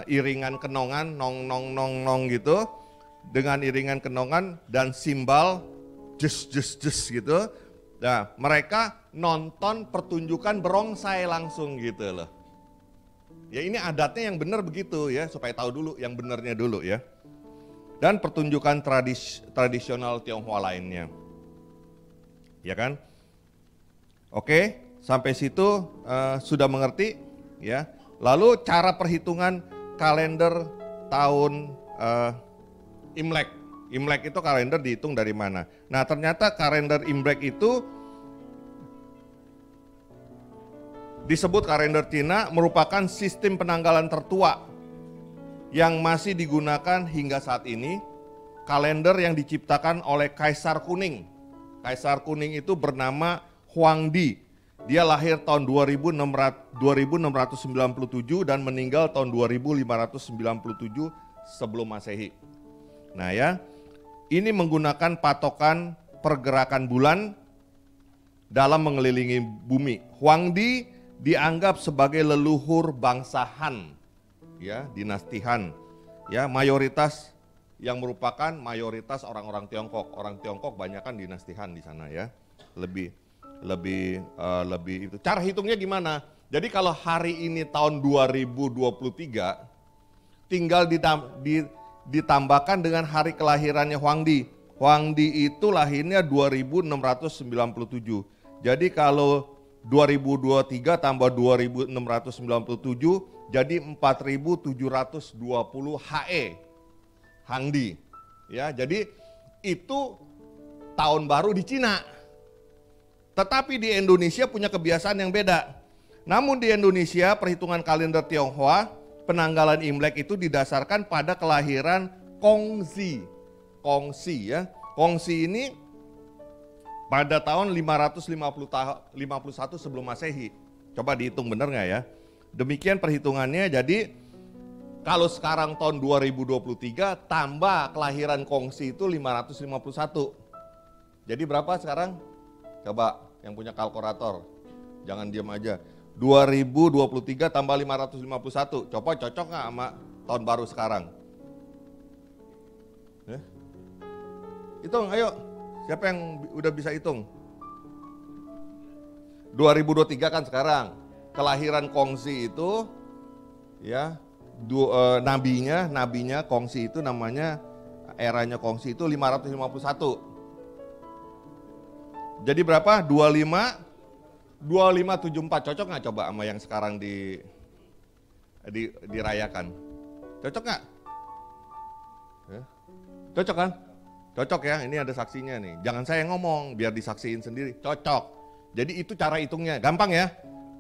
iringan kenongan, nong nong nong nong gitu, dengan iringan kenongan dan simbal, jus jus jus gitu. Nah, mereka nonton pertunjukan barongsai langsung gitu loh. Ya ini adatnya yang benar begitu ya, supaya tahu dulu yang benarnya dulu ya. Dan pertunjukan tradisional Tionghoa lainnya. Ya kan? Oke, sampai situ sudah mengerti ya. Lalu cara perhitungan kalender tahun Imlek. Imlek itu kalender dihitung dari mana? Nah, ternyata kalender Imlek itu disebut kalender Cina merupakan sistem penanggalan tertua yang masih digunakan hingga saat ini. Kalender yang diciptakan oleh Kaisar Kuning. Kaisar Kuning itu bernama Huangdi. Dia lahir tahun 2697 dan meninggal tahun 2597 sebelum Masehi. Nah ya, ini menggunakan patokan pergerakan bulan dalam mengelilingi bumi. Huangdi dianggap sebagai leluhur bangsa Han, ya, dinasti Han. Ya, mayoritas yang merupakan mayoritas orang-orang Tiongkok. Orang Tiongkok banyakkan dinasti Han di sana ya. Lebih itu. Cara hitungnya gimana? Jadi kalau hari ini tahun 2023 tinggal ditambahkan dengan hari kelahirannya Huangdi. Huangdi itu lahirnya 2697. Jadi kalau 2023 tambah 2697 jadi 4720 HE. Hangdi. Ya, jadi itu tahun baru di Cina. Tetapi di Indonesia punya kebiasaan yang beda. Namun di Indonesia perhitungan kalender Tionghoa, penanggalan Imlek itu didasarkan pada kelahiran Kongzi. Kongzi ya. Kongzi ini pada tahun 551 sebelum Masehi. Coba dihitung benar nggak ya? Demikian perhitungannya. Jadi kalau sekarang tahun 2023 tambah kelahiran Kongzi itu 551. Jadi berapa sekarang? Coba yang punya kalkulator, jangan diam aja. 2023 tambah 551, coba cocok nggak sama tahun baru sekarang? Hitung, ayo. Siapa yang udah bisa hitung? 2023 kan sekarang. Kelahiran Kongzi itu, ya, nabinya Kongzi itu namanya, eranya Kongzi itu 551. Jadi berapa? 2574, cocok nggak coba sama yang sekarang dirayakan? Cocok nggak? Cocok kan? Cocok ya, ini ada saksinya nih. Jangan saya ngomong, biar disaksiin sendiri. Cocok. Jadi itu cara hitungnya, gampang ya.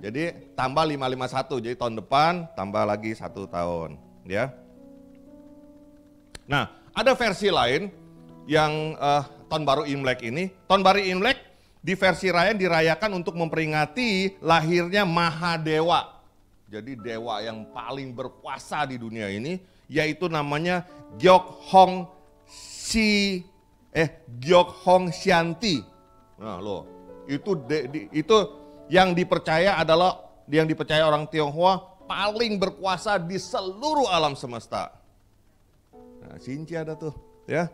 Jadi tambah 551, jadi tahun depan tambah lagi 1 tahun. Ya. Nah, ada versi lain yang tahun baru Imlek ini. Tahun baru Imlek di versi lain dirayakan untuk memperingati lahirnya Mahadewa. Jadi dewa yang paling berkuasa di dunia ini, yaitu namanya Gyeokhong Shanti. Nah loh, itu yang dipercaya adalah, yang dipercaya orang Tionghoa paling berkuasa di seluruh alam semesta. Nah, Sinci ada tuh, ya.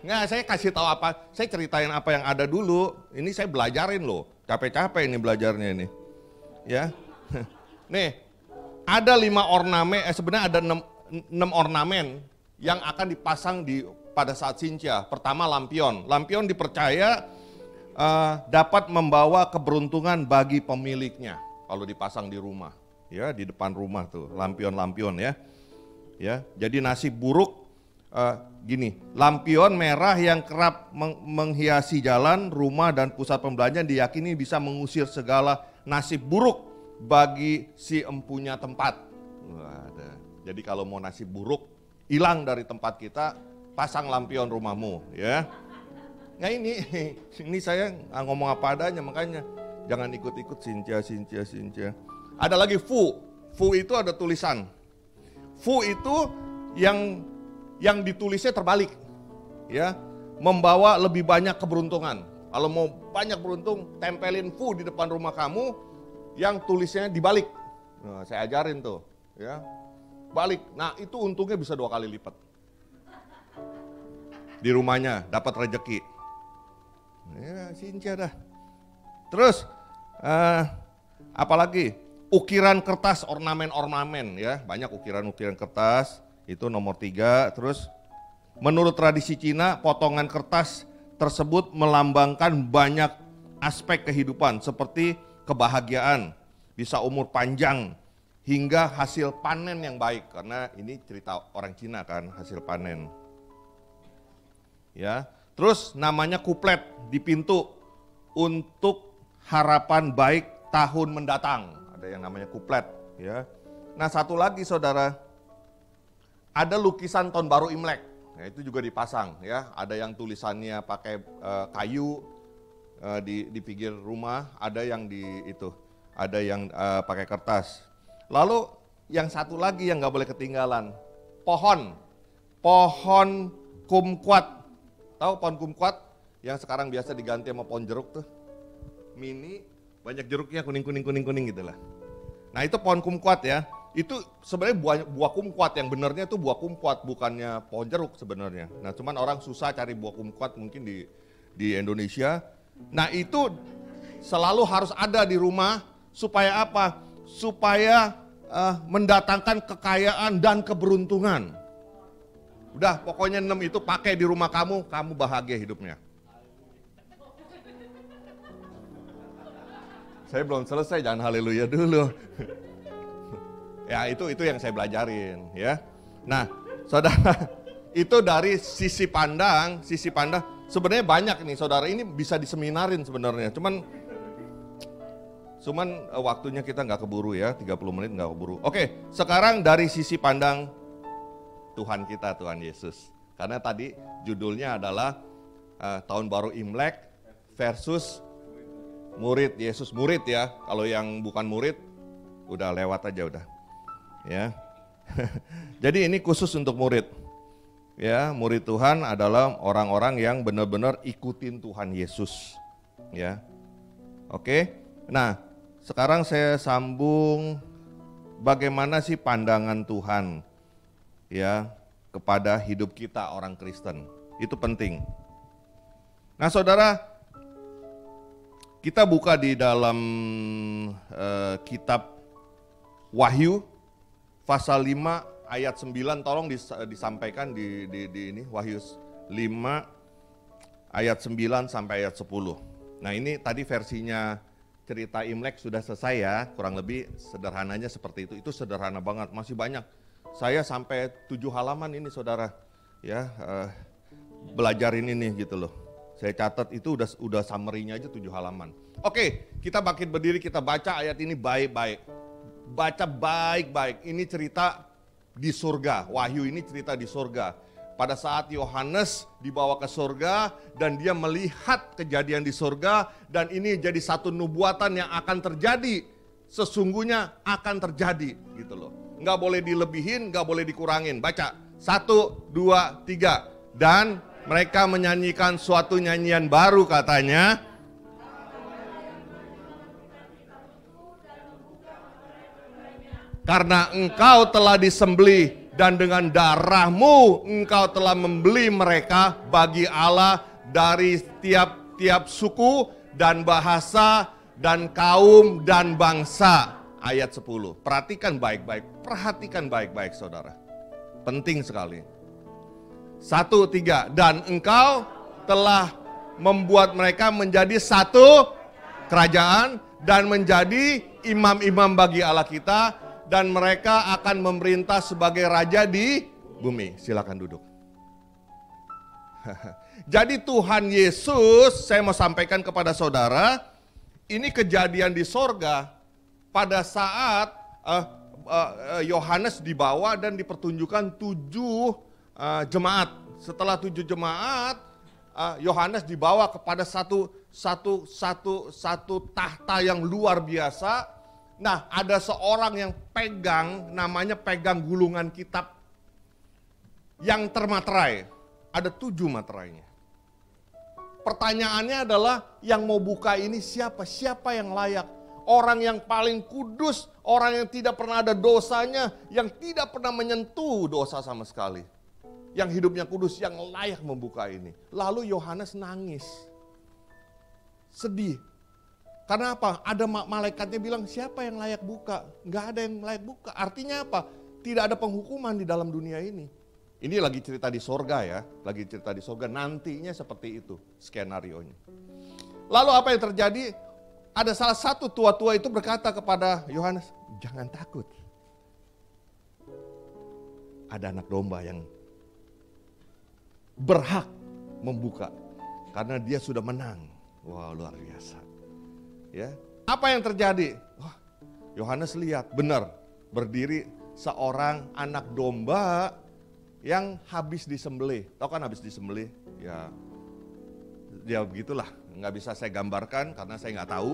Nggak, saya kasih tahu apa, saya ceritain apa yang ada dulu. Ini saya belajarin loh, capek-capek ini belajarnya ini. Ya, nih ada 5 ornamen, sebenarnya ada 6 ornamen yang akan dipasang pada saat Xinjia. Pertama lampion. Lampion dipercaya dapat membawa keberuntungan bagi pemiliknya kalau dipasang di rumah, ya, di depan rumah tuh lampion-lampion ya. Ya, jadi nasib buruk. Gini, lampion merah yang kerap menghiasi jalan, rumah, dan pusat pembelanjaan diyakini bisa mengusir segala nasib buruk bagi si empunya tempat. Jadi kalau mau nasib buruk hilang dari tempat kita, pasang lampion rumahmu, ya. Ya ini saya ngomong apa adanya, makanya jangan ikut-ikut Cynthia. Ada lagi fu. Fu itu ada tulisan. Fu itu yang ditulisnya terbalik. Ya, membawa lebih banyak keberuntungan. Kalau mau banyak beruntung, tempelin fu di depan rumah kamu yang tulisnya dibalik. Nah, saya ajarin tuh, ya. Balik. Nah, itu untungnya bisa 2 kali lipat. Di rumahnya dapat rejeki. Ya, Cynthia dah. Terus apalagi ukiran kertas, ornamen ya, banyak ukiran kertas, itu nomor 3. Terus menurut tradisi Cina, potongan kertas tersebut melambangkan banyak aspek kehidupan seperti kebahagiaan, bisa umur panjang, hingga hasil panen yang baik, karena ini cerita orang Cina kan, hasil panen. Ya, terus namanya kuplet di pintu untuk harapan baik tahun mendatang. Ada yang namanya kuplet, ya. Nah, satu lagi saudara, ada lukisan tahun baru Imlek. Nah, itu juga dipasang, ya. Ada yang tulisannya pakai kayu di pinggir rumah, ada yang ada yang pakai kertas. Lalu yang satu lagi yang nggak boleh ketinggalan, pohon kumquat. Tahu pohon kumquat yang sekarang biasa diganti sama pohon jeruk tuh, mini, banyak jeruknya kuning gitu lah. Nah, itu pohon kumquat ya. Itu sebenarnya buah kumquat, yang benernya itu buah kumquat, bukannya pohon jeruk sebenarnya. Nah, cuman orang susah cari buah kumquat mungkin di Indonesia. Nah, itu selalu harus ada di rumah supaya apa? Supaya mendatangkan kekayaan dan keberuntungan. Udah, pokoknya 6 itu pakai di rumah kamu bahagia hidupnya. Saya belum selesai, jangan haleluya dulu. Ya, itu yang saya belajarin, ya. Nah, saudara, itu dari sisi pandang sebenarnya banyak nih saudara, ini bisa diseminarin sebenarnya. Cuman waktunya kita nggak keburu ya, 30 menit nggak keburu. Oke, sekarang dari sisi pandang Tuhan kita, Tuhan Yesus. Karena tadi judulnya adalah tahun baru Imlek versus murid Yesus. Murid ya, kalau yang bukan murid udah lewat aja udah. Ya. Jadi ini khusus untuk murid. Ya, murid Tuhan adalah orang-orang yang benar-benar ikutin Tuhan Yesus. Ya. Oke. Nah, sekarang saya sambung bagaimana sih pandangan Tuhan ya kepada hidup kita orang Kristen. Itu penting. Nah, saudara, kita buka di dalam kitab Wahyu pasal 5 ayat 9, tolong disampaikan di ini Wahyu 5 ayat 9 sampai ayat 10. Nah, ini tadi versinya cerita Imlek sudah selesai ya, kurang lebih sederhananya seperti itu. Itu sederhana banget, masih banyak. Saya sampai 7 halaman ini saudara, ya belajarin ini gitu loh. Saya catat itu udah summary-nya aja 7 halaman. Oke, kita bangkit berdiri, kita baca ayat ini baik-baik. Baca baik-baik, ini cerita di surga, Wahyu ini cerita di surga. Pada saat Yohanes dibawa ke surga dan dia melihat kejadian di surga, dan ini jadi satu nubuatan yang akan terjadi, sesungguhnya akan terjadi gitu loh. Nggak boleh dilebihin, nggak boleh dikurangin. Baca, 1, 2, 3. Dan mereka menyanyikan suatu nyanyian baru katanya. Karena engkau telah disembelih dan dengan darahmu engkau telah membeli mereka bagi Allah dari tiap suku dan bahasa dan kaum dan bangsa. Ayat 10. Perhatikan baik-baik saudara. Penting sekali. 1, 3. Dan engkau telah membuat mereka menjadi satu kerajaan dan menjadi imam-imam bagi Allah kita. Dan mereka akan memerintah sebagai raja di bumi. Silakan duduk. Jadi Tuhan Yesus, saya mau sampaikan kepada saudara, ini kejadian di sorga pada saat Yohanes dibawa dan dipertunjukkan 7 jemaat. Setelah 7 jemaat, Yohanes dibawa kepada satu tahta yang luar biasa. Nah, ada seorang yang pegang gulungan kitab yang termaterai. Ada 7 materainya. Pertanyaannya adalah yang mau buka ini siapa? Siapa yang layak? Orang yang paling kudus, orang yang tidak pernah ada dosanya, yang tidak pernah menyentuh dosa sama sekali. Yang hidupnya kudus, yang layak membuka ini. Lalu Yohanes nangis. Sedih. Karena apa? Ada malaikatnya bilang, siapa yang layak buka? Nggak ada yang layak buka. Artinya apa? Tidak ada penghukuman di dalam dunia ini. Ini lagi cerita di sorga ya. Lagi cerita di sorga, nantinya seperti itu skenarionya. Lalu apa yang terjadi? Ada salah satu tua-tua itu berkata kepada Yohanes, jangan takut. Ada anak domba yang berhak membuka. Karena dia sudah menang. Wah, luar biasa. Ya, apa yang terjadi? Wah, Yohanes lihat benar berdiri seorang anak domba yang habis disembelih. Tahu kan habis disembelih? Ya begitulah, nggak bisa saya gambarkan karena saya nggak tahu.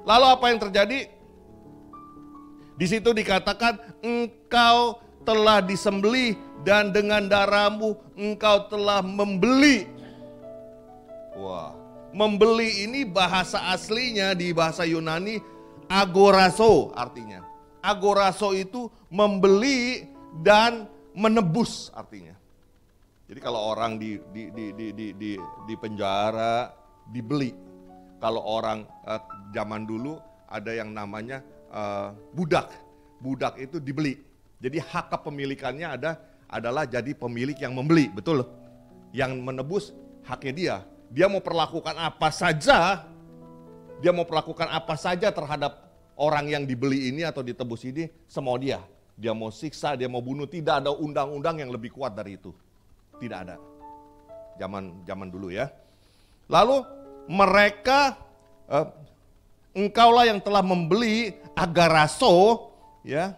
Lalu apa yang terjadi? Di situ dikatakan engkau telah disembelih dan dengan darahmu engkau telah membeli. Wah, membeli ini bahasa aslinya di bahasa Yunani agorazo artinya. Agorazo itu membeli dan menebus artinya. Jadi kalau orang di penjara dibeli. Kalau orang zaman dulu ada yang namanya budak. Budak itu dibeli. Jadi hak kepemilikannya adalah jadi pemilik yang membeli, betul? Yang menebus haknya dia. Dia mau perlakukan apa saja, terhadap orang yang dibeli ini atau ditebus ini, semau dia. Dia mau siksa, dia mau bunuh, tidak ada undang-undang yang lebih kuat dari itu. Tidak ada. Zaman dulu ya. Lalu mereka, engkaulah yang telah membeli agaraso, ya,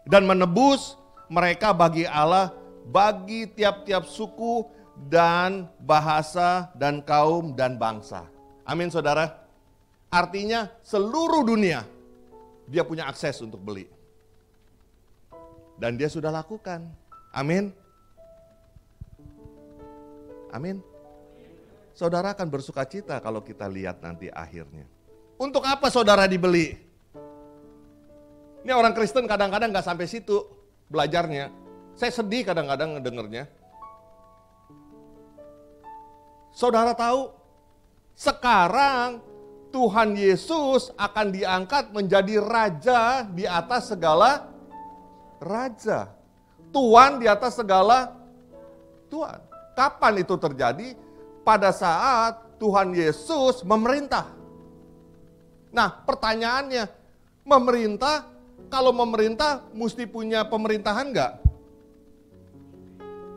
dan menebus mereka bagi Allah, bagi tiap-tiap suku, dan bahasa, dan kaum, dan bangsa. Amin saudara. Artinya seluruh dunia dia punya akses untuk beli. Dan dia sudah lakukan. Amin. Amin. Saudara akan bersuka cita kalau kita lihat nanti akhirnya. Untuk apa saudara dibeli? Ini orang Kristen kadang-kadang gak sampai situ belajarnya. Saya sedih kadang-kadang ngedengernya. Saudara tahu, sekarang Tuhan Yesus akan diangkat menjadi raja di atas segala raja. Tuhan di atas segala Tuhan. Kapan itu terjadi? Pada saat Tuhan Yesus memerintah. Nah, pertanyaannya, memerintah, kalau memerintah mesti punya pemerintahan enggak?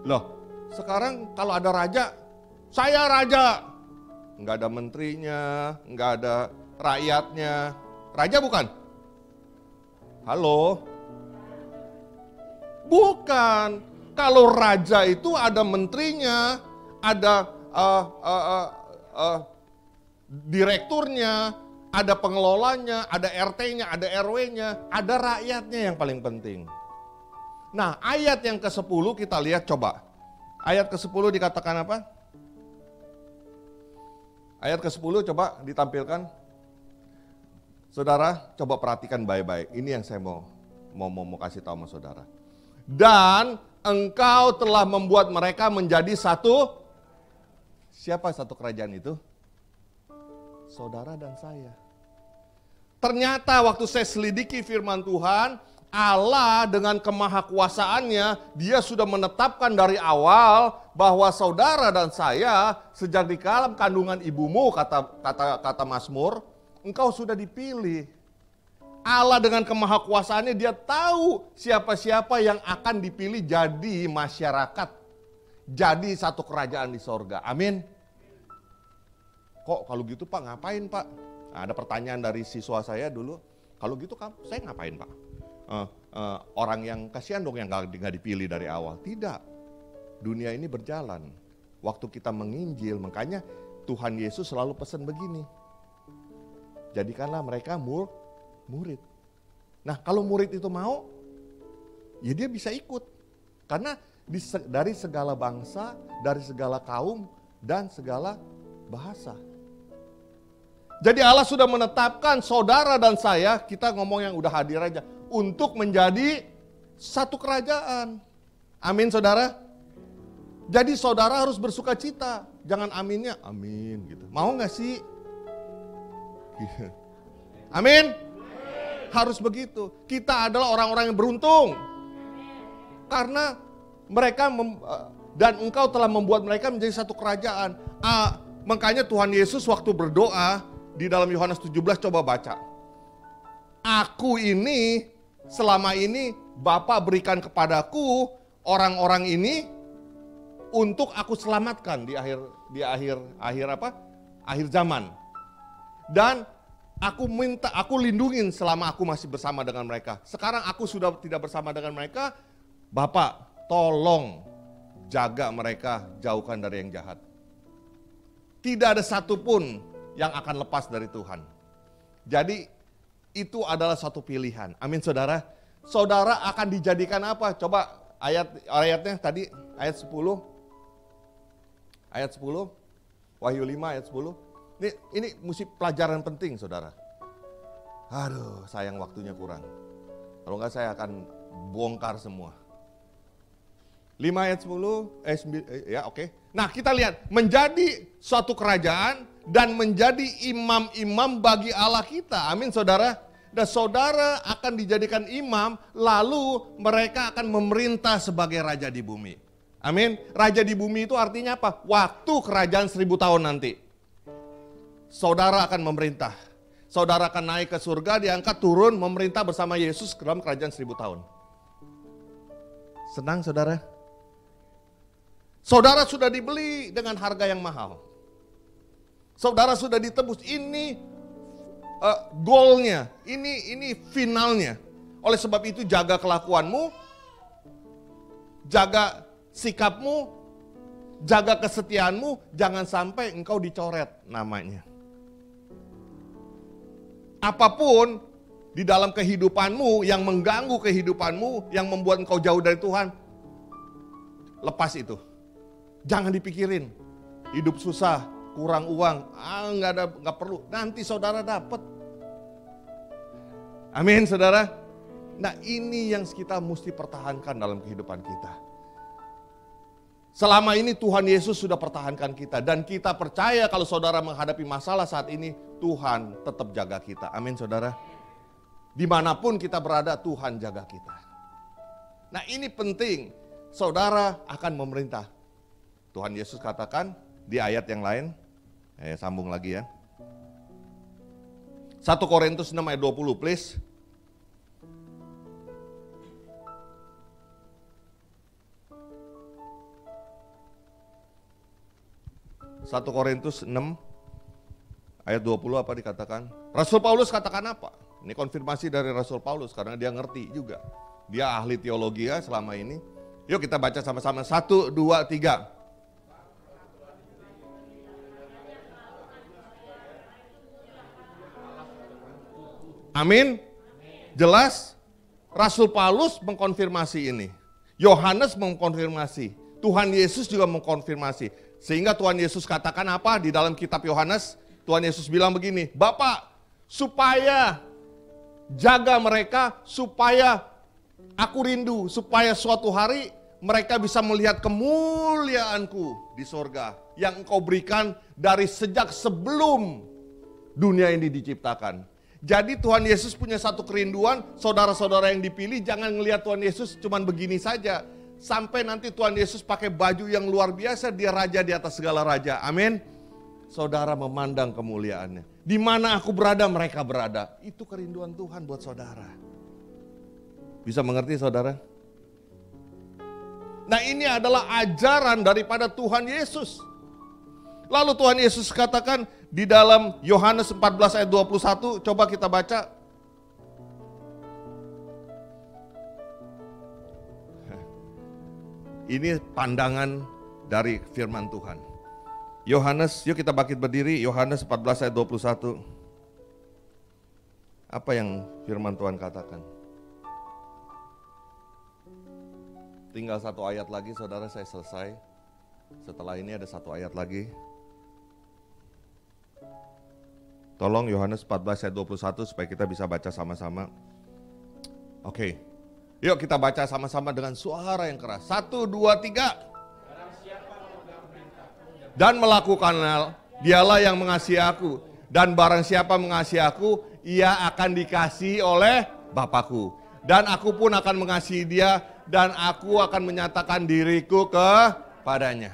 Loh, sekarang kalau ada raja, saya raja. Enggak ada menterinya, enggak ada rakyatnya. Raja bukan? Halo? Bukan. Kalau raja itu ada menterinya, ada direkturnya, ada pengelolanya, ada RT-nya, ada RW-nya, ada rakyatnya yang paling penting. Nah, ayat yang ke-10 kita lihat coba. Ayat ke-10 dikatakan apa? Ayat ke-10 coba ditampilkan. Saudara, coba perhatikan baik-baik. Ini yang saya mau kasih tahu sama saudara. Dan engkau telah membuat mereka menjadi satu. Siapa satu kerajaan itu? Saudara dan saya. Ternyata waktu saya selidiki firman Tuhan, Allah dengan kemahakuasaannya, dia sudah menetapkan dari awal bahwa saudara dan saya sejak di dalam kandungan ibumu, kata Mazmur, engkau sudah dipilih. Allah dengan kemahakuasaannya dia tahu siapa-siapa yang akan dipilih jadi masyarakat, jadi satu kerajaan di sorga. Amin. Kok kalau gitu Pak ngapain Pak? Nah, ada pertanyaan dari siswa saya dulu. Kalau gitu saya ngapain Pak? Orang yang kasihan dong yang nggak dipilih dari awal. Tidak. Dunia ini berjalan. waktu kita menginjil, makanya Tuhan Yesus selalu pesan begini. Jadikanlah mereka murid. Nah, kalau murid itu mau, ya dia bisa ikut. Karena dari segala bangsa, dari segala kaum, dan segala bahasa. Jadi Allah sudah menetapkan saudara dan saya, kita ngomong yang udah hadir aja, untuk menjadi satu kerajaan. Amin saudara. Jadi saudara harus bersuka cita. Jangan aminnya, amin gitu. Mau gak sih? Amin. Harus begitu. Kita adalah orang-orang yang beruntung. Karena mereka dan engkau telah membuat mereka menjadi satu kerajaan. Makanya Tuhan Yesus waktu berdoa di dalam Yohanes 17 coba baca. Aku ini selama ini Bapa berikan kepadaku orang-orang ini untuk aku selamatkan di akhir zaman. Dan aku lindungin selama aku masih bersama dengan mereka. Sekarang aku sudah tidak bersama dengan mereka. Bapak, tolong jaga mereka, jauhkan dari yang jahat. Tidak ada satupun yang akan lepas dari Tuhan. Jadi itu adalah satu pilihan. Amin saudara. Saudara akan dijadikan apa? Coba ayatnya tadi ayat 10. Ayat 10. Wahyu 5 ayat 10. Ini mesti pelajaran penting saudara. Aduh sayang waktunya kurang. Kalau enggak saya akan bongkar semua. 5 ayat 10, ya oke. Nah kita lihat, menjadi suatu kerajaan dan menjadi imam-imam bagi Allah kita. Amin saudara. Dan saudara akan dijadikan imam, lalu mereka akan memerintah sebagai raja di bumi. Amin. Raja di bumi itu artinya apa? Waktu kerajaan 1000 tahun nanti. Saudara akan memerintah. Saudara akan naik ke surga, diangkat turun, memerintah bersama Yesus dalam kerajaan 1000 tahun. Senang saudara? Saudara sudah dibeli dengan harga yang mahal. Saudara sudah ditebus. Ini goalnya, ini finalnya. Oleh sebab itu jaga kelakuanmu, jaga sikapmu, jaga kesetiaanmu, jangan sampai engkau dicoret namanya. Apapun di dalam kehidupanmu yang mengganggu kehidupanmu, yang membuat engkau jauh dari Tuhan, lepas itu. Jangan dipikirin, hidup susah, kurang uang, nggak perlu. Nanti saudara dapat. Amin saudara. Nah ini yang kita mesti pertahankan dalam kehidupan kita. Selama ini Tuhan Yesus sudah pertahankan kita. Dan kita percaya kalau saudara menghadapi masalah saat ini, Tuhan tetap jaga kita. Amin saudara. Dimanapun kita berada, Tuhan jaga kita. Nah ini penting, saudara akan memerintah. Tuhan Yesus katakan di ayat yang lain, sambung lagi ya. 1 Korintus 6 ayat 20 please. 1 Korintus 6 ayat 20 apa dikatakan? Rasul Paulus katakan apa? Ini konfirmasi dari Rasul Paulus karena dia ngerti juga. Dia ahli teologi ya selama ini. Yuk kita baca sama-sama. 1, 2, 3. Amin. Jelas Rasul Paulus mengkonfirmasi ini. Yohanes mengkonfirmasi. Tuhan Yesus juga mengkonfirmasi. Sehingga Tuhan Yesus katakan apa di dalam kitab Yohanes? Tuhan Yesus bilang begini, Bapak supaya jaga mereka, supaya aku rindu, supaya suatu hari mereka bisa melihat kemuliaanku di sorga. Yang engkau berikan dari sejak sebelum dunia ini diciptakan. Jadi Tuhan Yesus punya satu kerinduan, saudara-saudara yang dipilih jangan ngelihat Tuhan Yesus cuman begini saja. Sampai nanti Tuhan Yesus pakai baju yang luar biasa, dia raja di atas segala raja. Amin. Saudara memandang kemuliaannya. Di mana aku berada, mereka berada. Itu kerinduan Tuhan buat saudara. Bisa mengerti saudara? Nah ini adalah ajaran daripada Tuhan Yesus. Lalu Tuhan Yesus katakan di dalam Yohanes 14 ayat 21, coba kita baca. Ini pandangan dari firman Tuhan. Yohanes, yuk kita bangkit berdiri, Yohanes 14 ayat 21. Apa yang firman Tuhan katakan? Tinggal satu ayat lagi saudara, saya selesai. Setelah ini ada satu ayat lagi. Tolong Yohanes 14 ayat 21 supaya kita bisa baca sama-sama. Oke, yuk kita baca sama-sama dengan suara yang keras. 1, 2, 3. Dan melakukannya, dialah yang mengasihi aku. Dan barang siapa mengasihi aku, ia akan dikasihi oleh Bapakku. Dan aku pun akan mengasihi dia, dan aku akan menyatakan diriku kepadanya.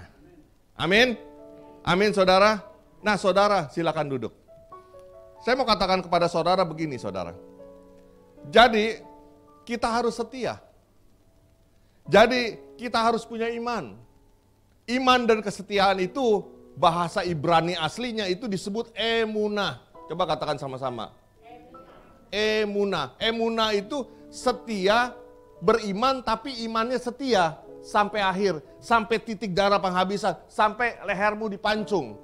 Amin? Amin saudara? Nah saudara silakan duduk. Saya mau katakan kepada saudara begini saudara. Jadi kita harus setia. Jadi kita harus punya iman. Iman dan kesetiaan itu bahasa Ibrani aslinya itu disebut emunah. Coba katakan sama-sama. Emunah. Emunah itu setia, beriman tapi imannya setia sampai akhir, sampai titik darah penghabisan, sampai lehermu dipancung.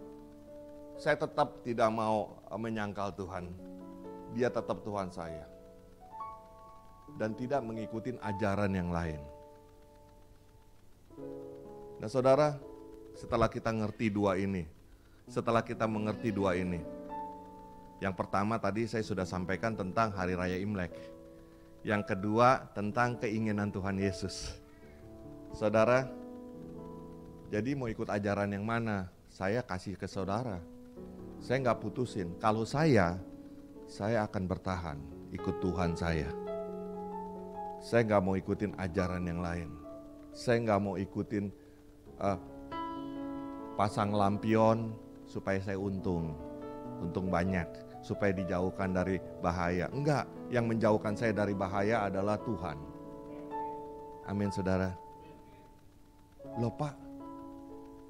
Saya tetap tidak mau menyangkal Tuhan. Dia tetap Tuhan saya. Dan tidak mengikuti ajaran yang lain. Nah saudara, setelah kita ngerti dua ini, setelah kita mengerti dua ini, yang pertama tadi saya sudah sampaikan tentang Hari Raya Imlek. Yang kedua tentang keinginan Tuhan Yesus. Saudara, jadi mau ikut ajaran yang mana? Saya kasih ke saudara. Saya nggak putusin. Kalau saya akan bertahan ikut Tuhan saya. Saya nggak mau ikutin ajaran yang lain. Saya nggak mau ikutin pasang lampion supaya saya untung banyak, supaya dijauhkan dari bahaya. Enggak, yang menjauhkan saya dari bahaya adalah Tuhan. Amin saudara. Loh Pak,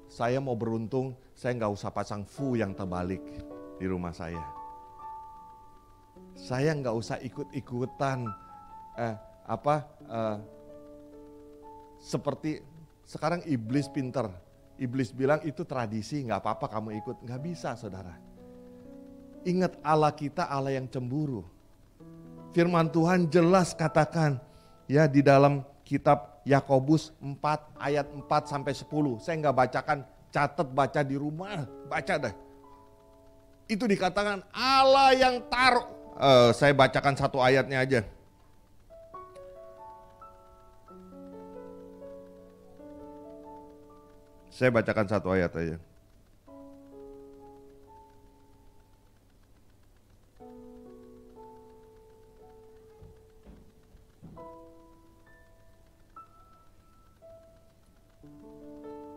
saya mau beruntung, saya nggak usah pasang fu yang terbalik di rumah saya. Saya nggak usah ikut-ikutan seperti sekarang iblis pinter. Iblis bilang itu tradisi, nggak apa-apa kamu ikut. Nggak bisa saudara. Ingat Allah kita Allah yang cemburu. Firman Tuhan jelas katakan ya di dalam kitab Yakobus 4 ayat 4 sampai 10. Saya nggak bacakan, catat baca di rumah, baca deh. Itu dikatakan Allah yang taruh. Saya bacakan satu ayatnya aja. Saya bacakan satu ayat aja.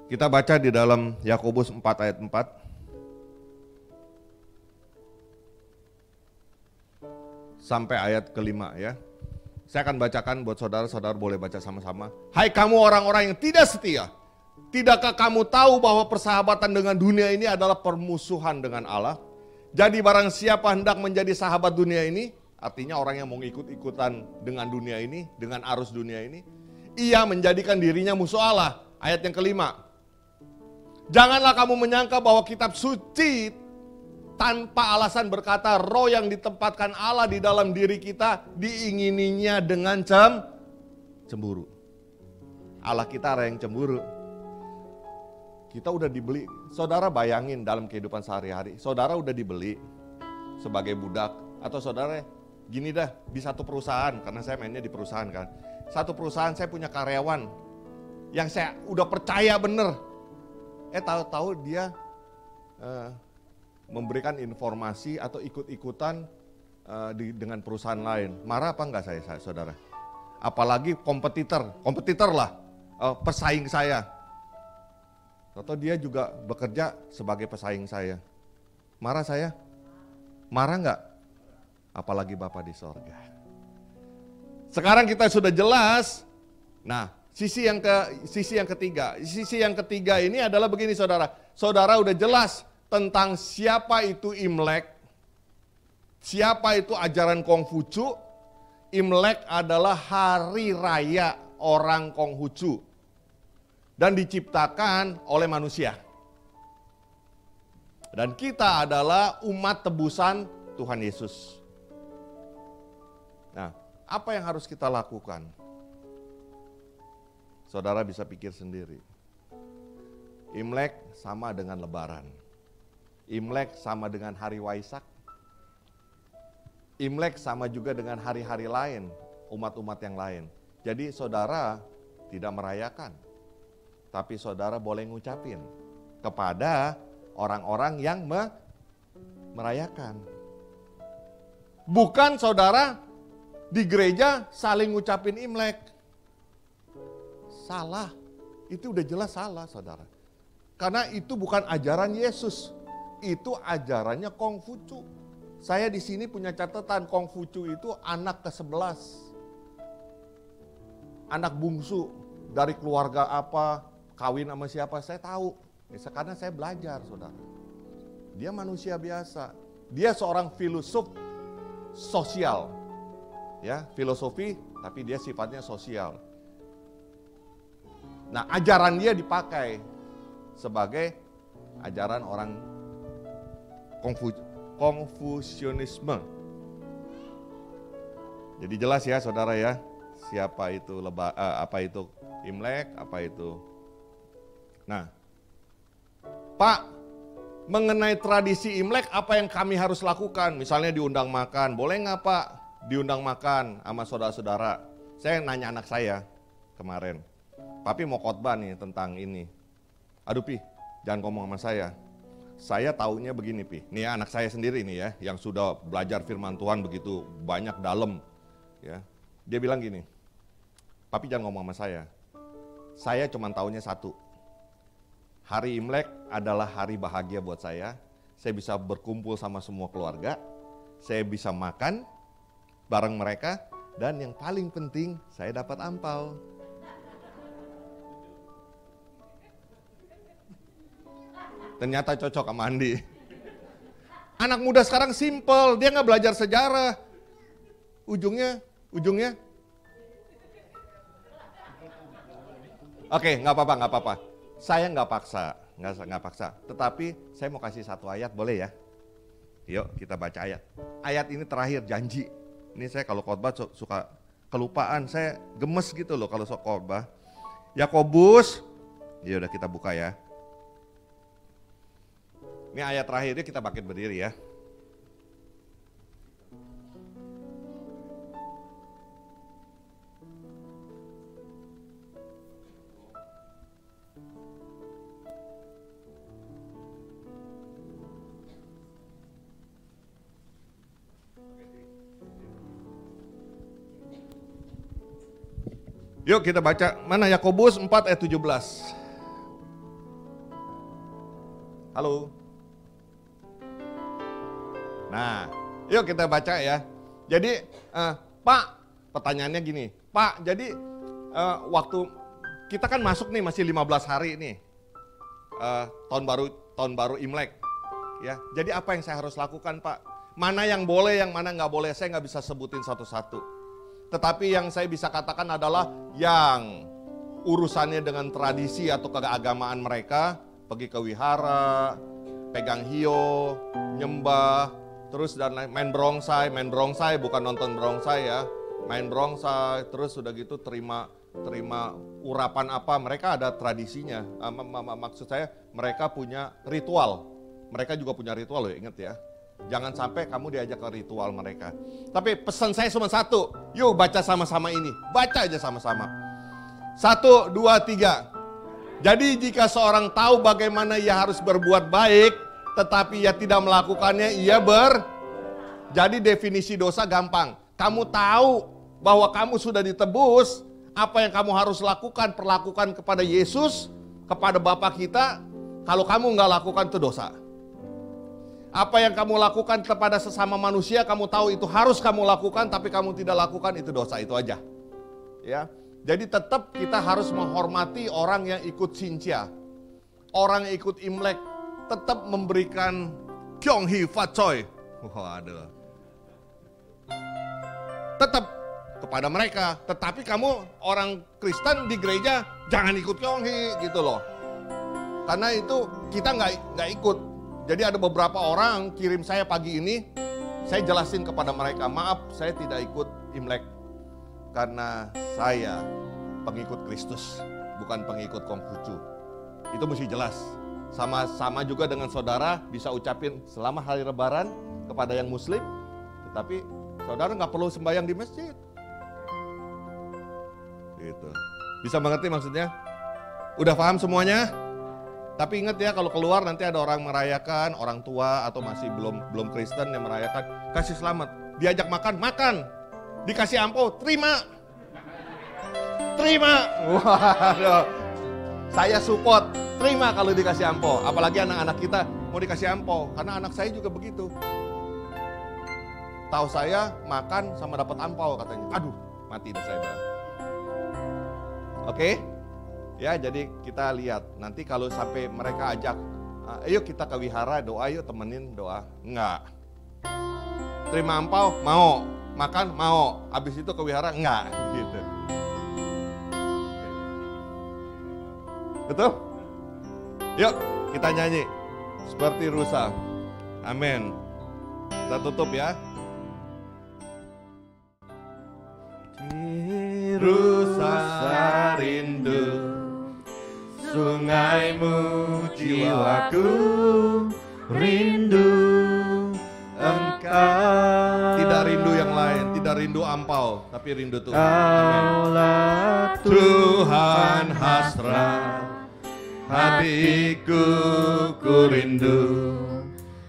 Kita baca di dalam Yakobus 4 ayat 4. Sampai ayat kelima ya. Saya akan bacakan buat saudara-saudara boleh baca sama-sama. Hai kamu orang-orang yang tidak setia. Tidakkah kamu tahu bahwa persahabatan dengan dunia ini adalah permusuhan dengan Allah? Jadi barang siapa hendak menjadi sahabat dunia ini, artinya orang yang mau ikut-ikutan dengan dunia ini, dengan arus dunia ini, ia menjadikan dirinya musuh Allah. Ayat yang kelima. Janganlah kamu menyangka bahwa kitab suci tanpa alasan berkata roh yang ditempatkan Allah di dalam diri kita diingininya dengan cemburu. Allah kita ada yang cemburu. Kita udah dibeli, saudara bayangin dalam kehidupan sehari-hari, saudara udah dibeli sebagai budak, atau saudara gini dah, di satu perusahaan, karena saya mainnya di perusahaan kan, satu perusahaan saya punya karyawan, yang saya udah percaya bener, tahu-tahu dia memberikan informasi atau ikut-ikutan dengan perusahaan lain, marah apa enggak saya saudara? Apalagi kompetitor lah, pesaing saya. Atau dia juga bekerja sebagai pesaing saya. Marah saya? Marah enggak? Apalagi Bapa di sorga. Sekarang kita sudah jelas. Nah, sisi yang ketiga. Sisi yang ketiga ini adalah begini saudara. Saudara udah jelas tentang siapa itu Imlek. Siapa itu ajaran Konghucu. Imlek adalah hari raya orang Konghucu. dan diciptakan oleh manusia. Dan kita adalah umat tebusan Tuhan Yesus. Nah, apa yang harus kita lakukan? Saudara bisa pikir sendiri. Imlek sama dengan Lebaran. Imlek sama dengan hari Waisak. Imlek sama juga dengan hari-hari lain, umat-umat yang lain. Jadi saudara tidak merayakan, tapi saudara boleh ngucapin kepada orang-orang yang merayakan. Bukan saudara di gereja saling ngucapin Imlek. Salah, itu udah jelas salah saudara. Karena itu bukan ajaran Yesus, itu ajarannya Kongfucu. Saya di sini punya catatan, Kongfucu itu anak ke-11. Anak bungsu dari keluarga apa, kawin sama siapa, saya tahu. Karena saya belajar, saudara. Dia manusia biasa. Dia seorang filosof sosial. Ya, filosofi, tapi dia sifatnya sosial. Nah, ajaran dia dipakai sebagai ajaran orang Konfusianisme. Jadi jelas ya saudara ya, siapa itu apa itu Imlek, apa itu. Nah, Pak, mengenai tradisi Imlek apa yang kami harus lakukan? Misalnya diundang makan, boleh nggak Pak diundang makan sama saudara-saudara? Saya nanya anak saya kemarin, Papi mau khotbah nih tentang ini. Aduh Pi, jangan ngomong sama saya. Saya taunya begini Pi, nih ya, anak saya sendiri nih ya, yang sudah belajar firman Tuhan begitu banyak dalam, ya. Dia bilang gini, Papi jangan ngomong sama saya cuma taunya satu, hari Imlek adalah hari bahagia buat saya bisa berkumpul sama semua keluarga, saya bisa makan bareng mereka, dan yang paling penting saya dapat ampau. Ternyata cocok sama Andi. Anak muda sekarang simple, dia nggak belajar sejarah. Ujungnya. Oke, nggak apa-apa. Saya nggak paksa. Tetapi saya mau kasih satu ayat, boleh ya? Yuk kita baca ayat. Ayat ini terakhir, janji. Ini saya kalau khotbah suka kelupaan, saya gemes gitu loh kalau khotbah. Yakobus, ya udah kita buka ya. Ini ayat terakhirnya, kita bangkit berdiri ya. Yuk kita baca, mana Yakobus 4 ayat 17. Halo. Nah, yuk kita baca ya. Jadi, Pak, pertanyaannya gini. Pak, jadi waktu kita kan masuk nih masih 15 hari nih. Tahun baru Imlek. Ya, jadi apa yang saya harus lakukan, Pak? Mana yang boleh, yang mana nggak boleh, saya nggak bisa sebutin satu-satu. Tetapi yang saya bisa katakan adalah yang urusannya dengan tradisi atau keagamaan mereka, pergi ke wihara, pegang hio, nyembah, terus dan main brongsai bukan nonton brongsai ya, main brongsai, terus sudah gitu terima urapan apa, mereka ada tradisinya. Maksud saya mereka punya ritual, mereka juga punya ritual loh, ingat ya. Jangan sampai kamu diajak ke ritual mereka. Tapi pesan saya cuma satu, yuk baca sama-sama ini, baca aja sama-sama. 1, 2, 3. Jadi jika seorang tahu bagaimana ia harus berbuat baik, tetapi ia tidak melakukannya, Jadi definisi dosa gampang. Kamu tahu bahwa kamu sudah ditebus, apa yang kamu harus lakukan, perlakukan kepada Yesus, kepada Bapa kita. Kalau kamu nggak lakukan itu dosa. Apa yang kamu lakukan kepada sesama manusia, kamu tahu itu harus kamu lakukan, tapi kamu tidak lakukan, itu dosa, itu aja. Ya, jadi tetap kita harus menghormati orang yang ikut Xinjia, orang yang ikut Imlek, tetap memberikan Kyonghi Fatsoy. Waduh. Tetap kepada mereka. Tetapi kamu orang Kristen di gereja jangan ikut Kyonghi gitu loh. Karena itu kita nggak ikut. Jadi ada beberapa orang kirim saya pagi ini, saya jelasin kepada mereka, maaf saya tidak ikut Imlek karena saya pengikut Kristus, bukan pengikut Konghucu. Itu mesti jelas. Sama juga dengan saudara bisa ucapin selamat hari Lebaran kepada yang Muslim, tetapi saudara nggak perlu sembahyang di masjid. Gitu. Bisa mengerti maksudnya? Udah paham semuanya? Tapi ingat ya, kalau keluar nanti ada orang merayakan, orang tua atau masih belum Kristen yang merayakan, kasih selamat. Diajak makan, makan. Dikasih ampo, terima. Terima. Waduh. Saya support, terima kalau dikasih ampo. Apalagi anak-anak kita mau dikasih ampo, karena anak saya juga begitu. Tahu saya makan sama dapat ampau katanya. Aduh, mati dah saya bilang. Oke? Ya, jadi kita lihat nanti kalau sampai mereka ajak, ayo kita ke wihara doa, yuk temenin doa. Enggak. Terima ampau, mau. Makan, mau. Habis itu ke wihara, enggak. Gitu. Betul? Yuk, kita nyanyi seperti rusa. Amin. Kita tutup ya. Rusa rindu sungaimu, jiwaku rindu engkau. Tidak rindu yang lain, tidak rindu ampau, tapi rindu Tuhan. Amin. Tuhan hasrat hatiku, ku rindu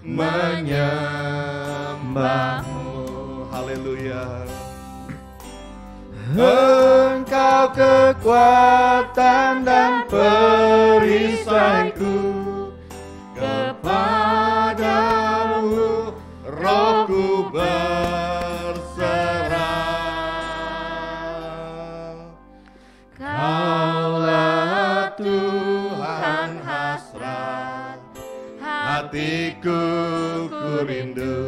menyembahmu. Haleluya. Engkau kekuatan dan perisaiku, kepadamu rohku berserah. Kaulah Tuhan hasrat hatiku, ku rindu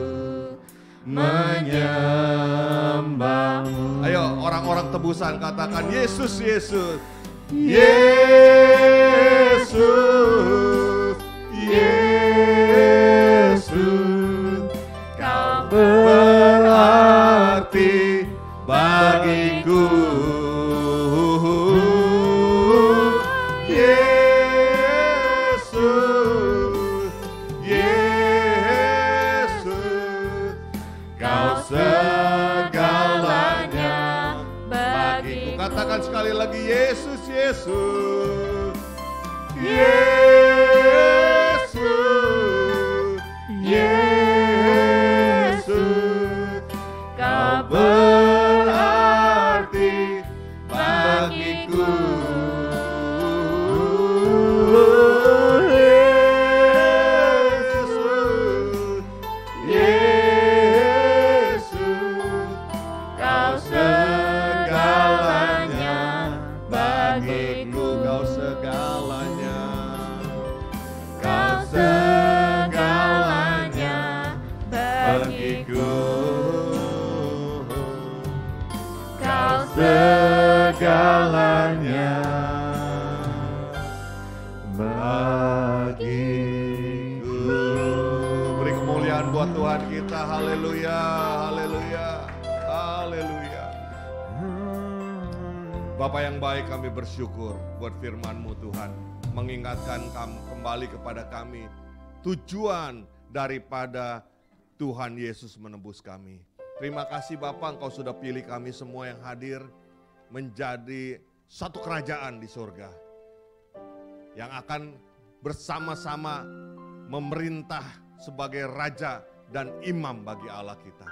menyembahmu. Ayo orang-orang tebusan katakan Yesus, Yesus, Yesus, Yesus, kau berarti bagiku. Yesus, Yesus, kau segalanya bagiku. Katakan sekali lagi Yesus, Yesus, Yesus, Yesus, kau berarti bagiku. Yesus, Yesus, kau segalanya bagiku. Kau segalanya, kau segalanya bagiku. Kau segalanya bagiku. Beri kemuliaan buat Tuhan kita. Haleluya, haleluya, haleluya. Bapa yang baik, kami bersyukur buat firman-Mu Tuhan. Mengingatkan kembali kepada kami tujuan daripada Tuhan Yesus menebus kami. Terima kasih Bapa, Engkau sudah pilih kami semua yang hadir menjadi satu kerajaan di surga yang akan bersama-sama memerintah sebagai raja dan imam bagi Allah kita.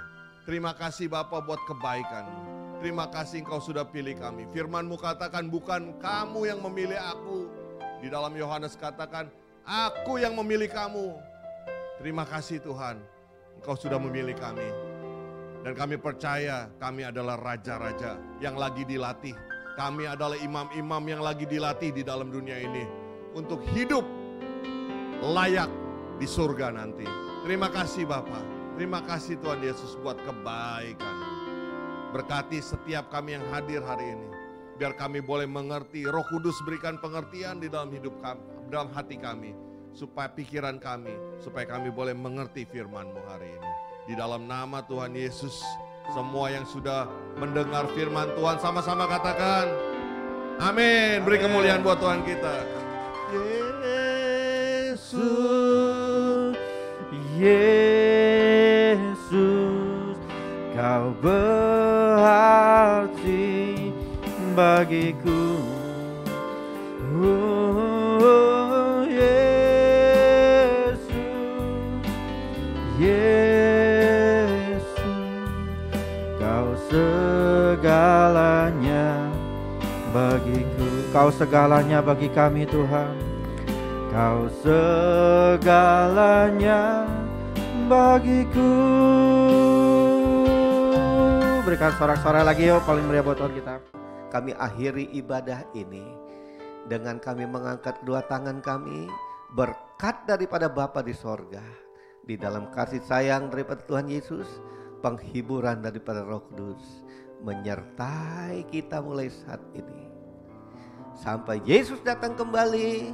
Terima kasih Bapa buat kebaikan-Mu. Terima kasih Engkau sudah pilih kami. Firman-Mu katakan bukan kamu yang memilih aku. Di dalam Yohanes katakan aku yang memilih kamu. Terima kasih Tuhan, Engkau sudah memilih kami. Dan kami percaya kami adalah raja-raja yang lagi dilatih. Kami adalah imam-imam yang lagi dilatih di dalam dunia ini untuk hidup layak di surga nanti. Terima kasih Bapa. Terima kasih Tuhan Yesus buat kebaikan. Berkati setiap kami yang hadir hari ini. Biar kami boleh mengerti, Roh Kudus berikan pengertian di dalam hidup kami, dalam hati kami. Supaya pikiran kami, supaya kami boleh mengerti firman-Mu hari ini. Di dalam nama Tuhan Yesus, semua yang sudah mendengar firman Tuhan sama-sama katakan, amin. Beri kemuliaan buat Tuhan kita. Yesus, Yesus, Kau berarti bagiku. Oh, Yesus, Yesus, Kau segalanya bagiku. Kau segalanya bagi kami Tuhan. Kau segalanya bagiku. Berikan sorak-sorai lagi yuk, paling meriah buat Tuhan kita. Kami akhiri ibadah ini dengan kami mengangkat kedua tangan kami, berkat daripada Bapa di sorga, di dalam kasih sayang daripada Tuhan Yesus, penghiburan daripada Roh Kudus menyertai kita mulai saat ini sampai Yesus datang kembali,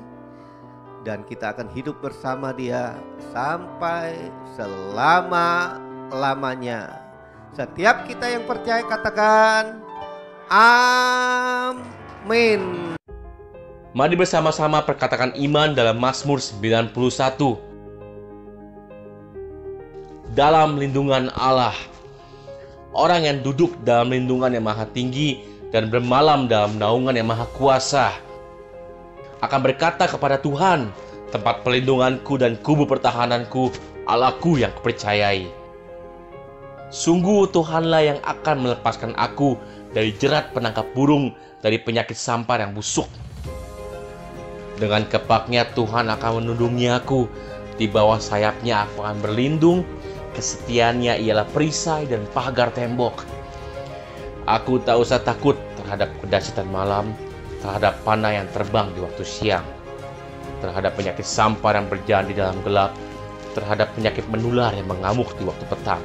dan kita akan hidup bersama Dia sampai selama-lamanya. Setiap kita yang percaya katakan amin. Mari bersama-sama perkatakan iman dalam Mazmur 91. Dalam lindungan Allah. Orang yang duduk dalam lindungan yang maha tinggi dan bermalam dalam naungan yang maha kuasa akan berkata kepada Tuhan, tempat pelindunganku dan kubu pertahananku, Allahku yang kupercayai. Sungguh Tuhanlah yang akan melepaskan aku dari jerat penangkap burung, dari penyakit sampar yang busuk. Dengan kepaknya Tuhan akan menundungi aku, di bawah sayapnya aku akan berlindung, kesetiaannya ialah perisai dan pagar tembok. Aku tak usah takut terhadap kedahsyatan malam, terhadap panah yang terbang di waktu siang, terhadap penyakit sampar yang berjalan di dalam gelap, terhadap penyakit menular yang mengamuk di waktu petang.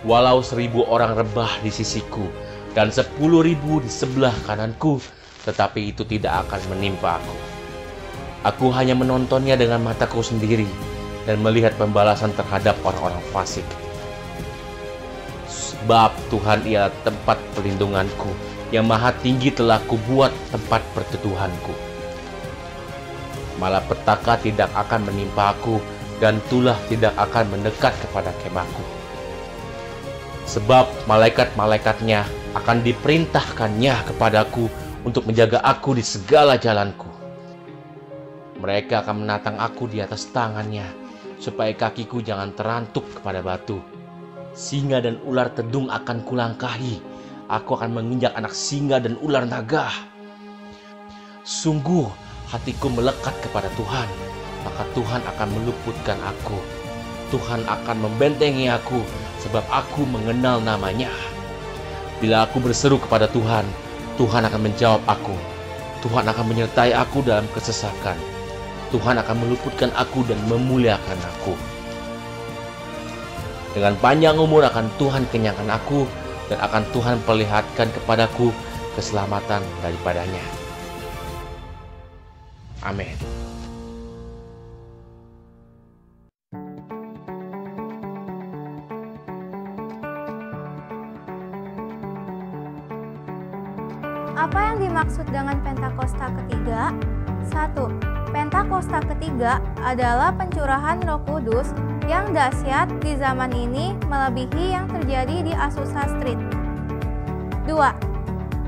Walau 1000 orang rebah di sisiku dan 10.000 di sebelah kananku, tetapi itu tidak akan menimpa aku. Aku hanya menontonnya dengan mataku sendiri dan melihat pembalasan terhadap orang-orang fasik. Sebab Tuhan ialah tempat pelindunganku, yang maha tinggi telah kubuat tempat perteduhanku. Malapetaka tidak akan menimpa aku, dan tulah tidak akan mendekat kepada kemahku. Sebab malaikat-malaikatnya akan diperintahkannya kepadaku untuk menjaga aku di segala jalanku. Mereka akan menatang aku di atas tangannya, supaya kakiku jangan terantuk kepada batu. Singa dan ular tedung akan kulangkahi. Aku akan menginjak anak singa dan ular naga. Sungguh hatiku melekat kepada Tuhan, maka Tuhan akan meluputkan aku. Tuhan akan membentengi aku, sebab aku mengenal namanya. Bila aku berseru kepada Tuhan, Tuhan akan menjawab aku. Tuhan akan menyertai aku dalam kesesakan. Tuhan akan meluputkan aku dan memuliakan aku. Dengan panjang umur akan Tuhan kenyangkan aku, dan akan Tuhan perlihatkan kepadaku keselamatan daripadanya. Amin. Apa yang dimaksud dengan Pentakosta ketiga? 1. Pentakosta ketiga adalah pencurahan Roh Kudus yang dahsyat di zaman ini melebihi yang terjadi di Azusa Street. 2.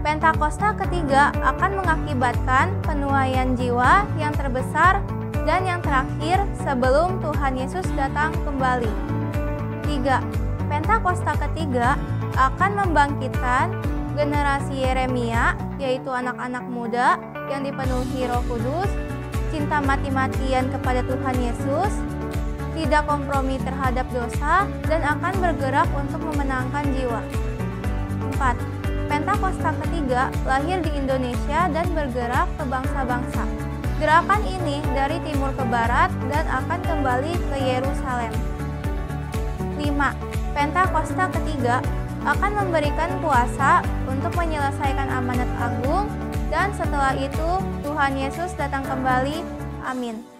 Pentakosta ketiga akan mengakibatkan penuaian jiwa yang terbesar dan yang terakhir sebelum Tuhan Yesus datang kembali. 3. Pentakosta ketiga akan membangkitkan generasi Yeremia, yaitu anak-anak muda yang dipenuhi Roh Kudus, cinta mati-matian kepada Tuhan Yesus, tidak kompromi terhadap dosa, dan akan bergerak untuk memenangkan jiwa. 4. Pentakosta ketiga lahir di Indonesia dan bergerak ke bangsa-bangsa. Gerakan ini dari timur ke barat dan akan kembali ke Yerusalem. 5. Pentakosta ketiga akan memberikan kuasa untuk menyelesaikan amanat agung, dan setelah itu Tuhan Yesus datang kembali. Amin.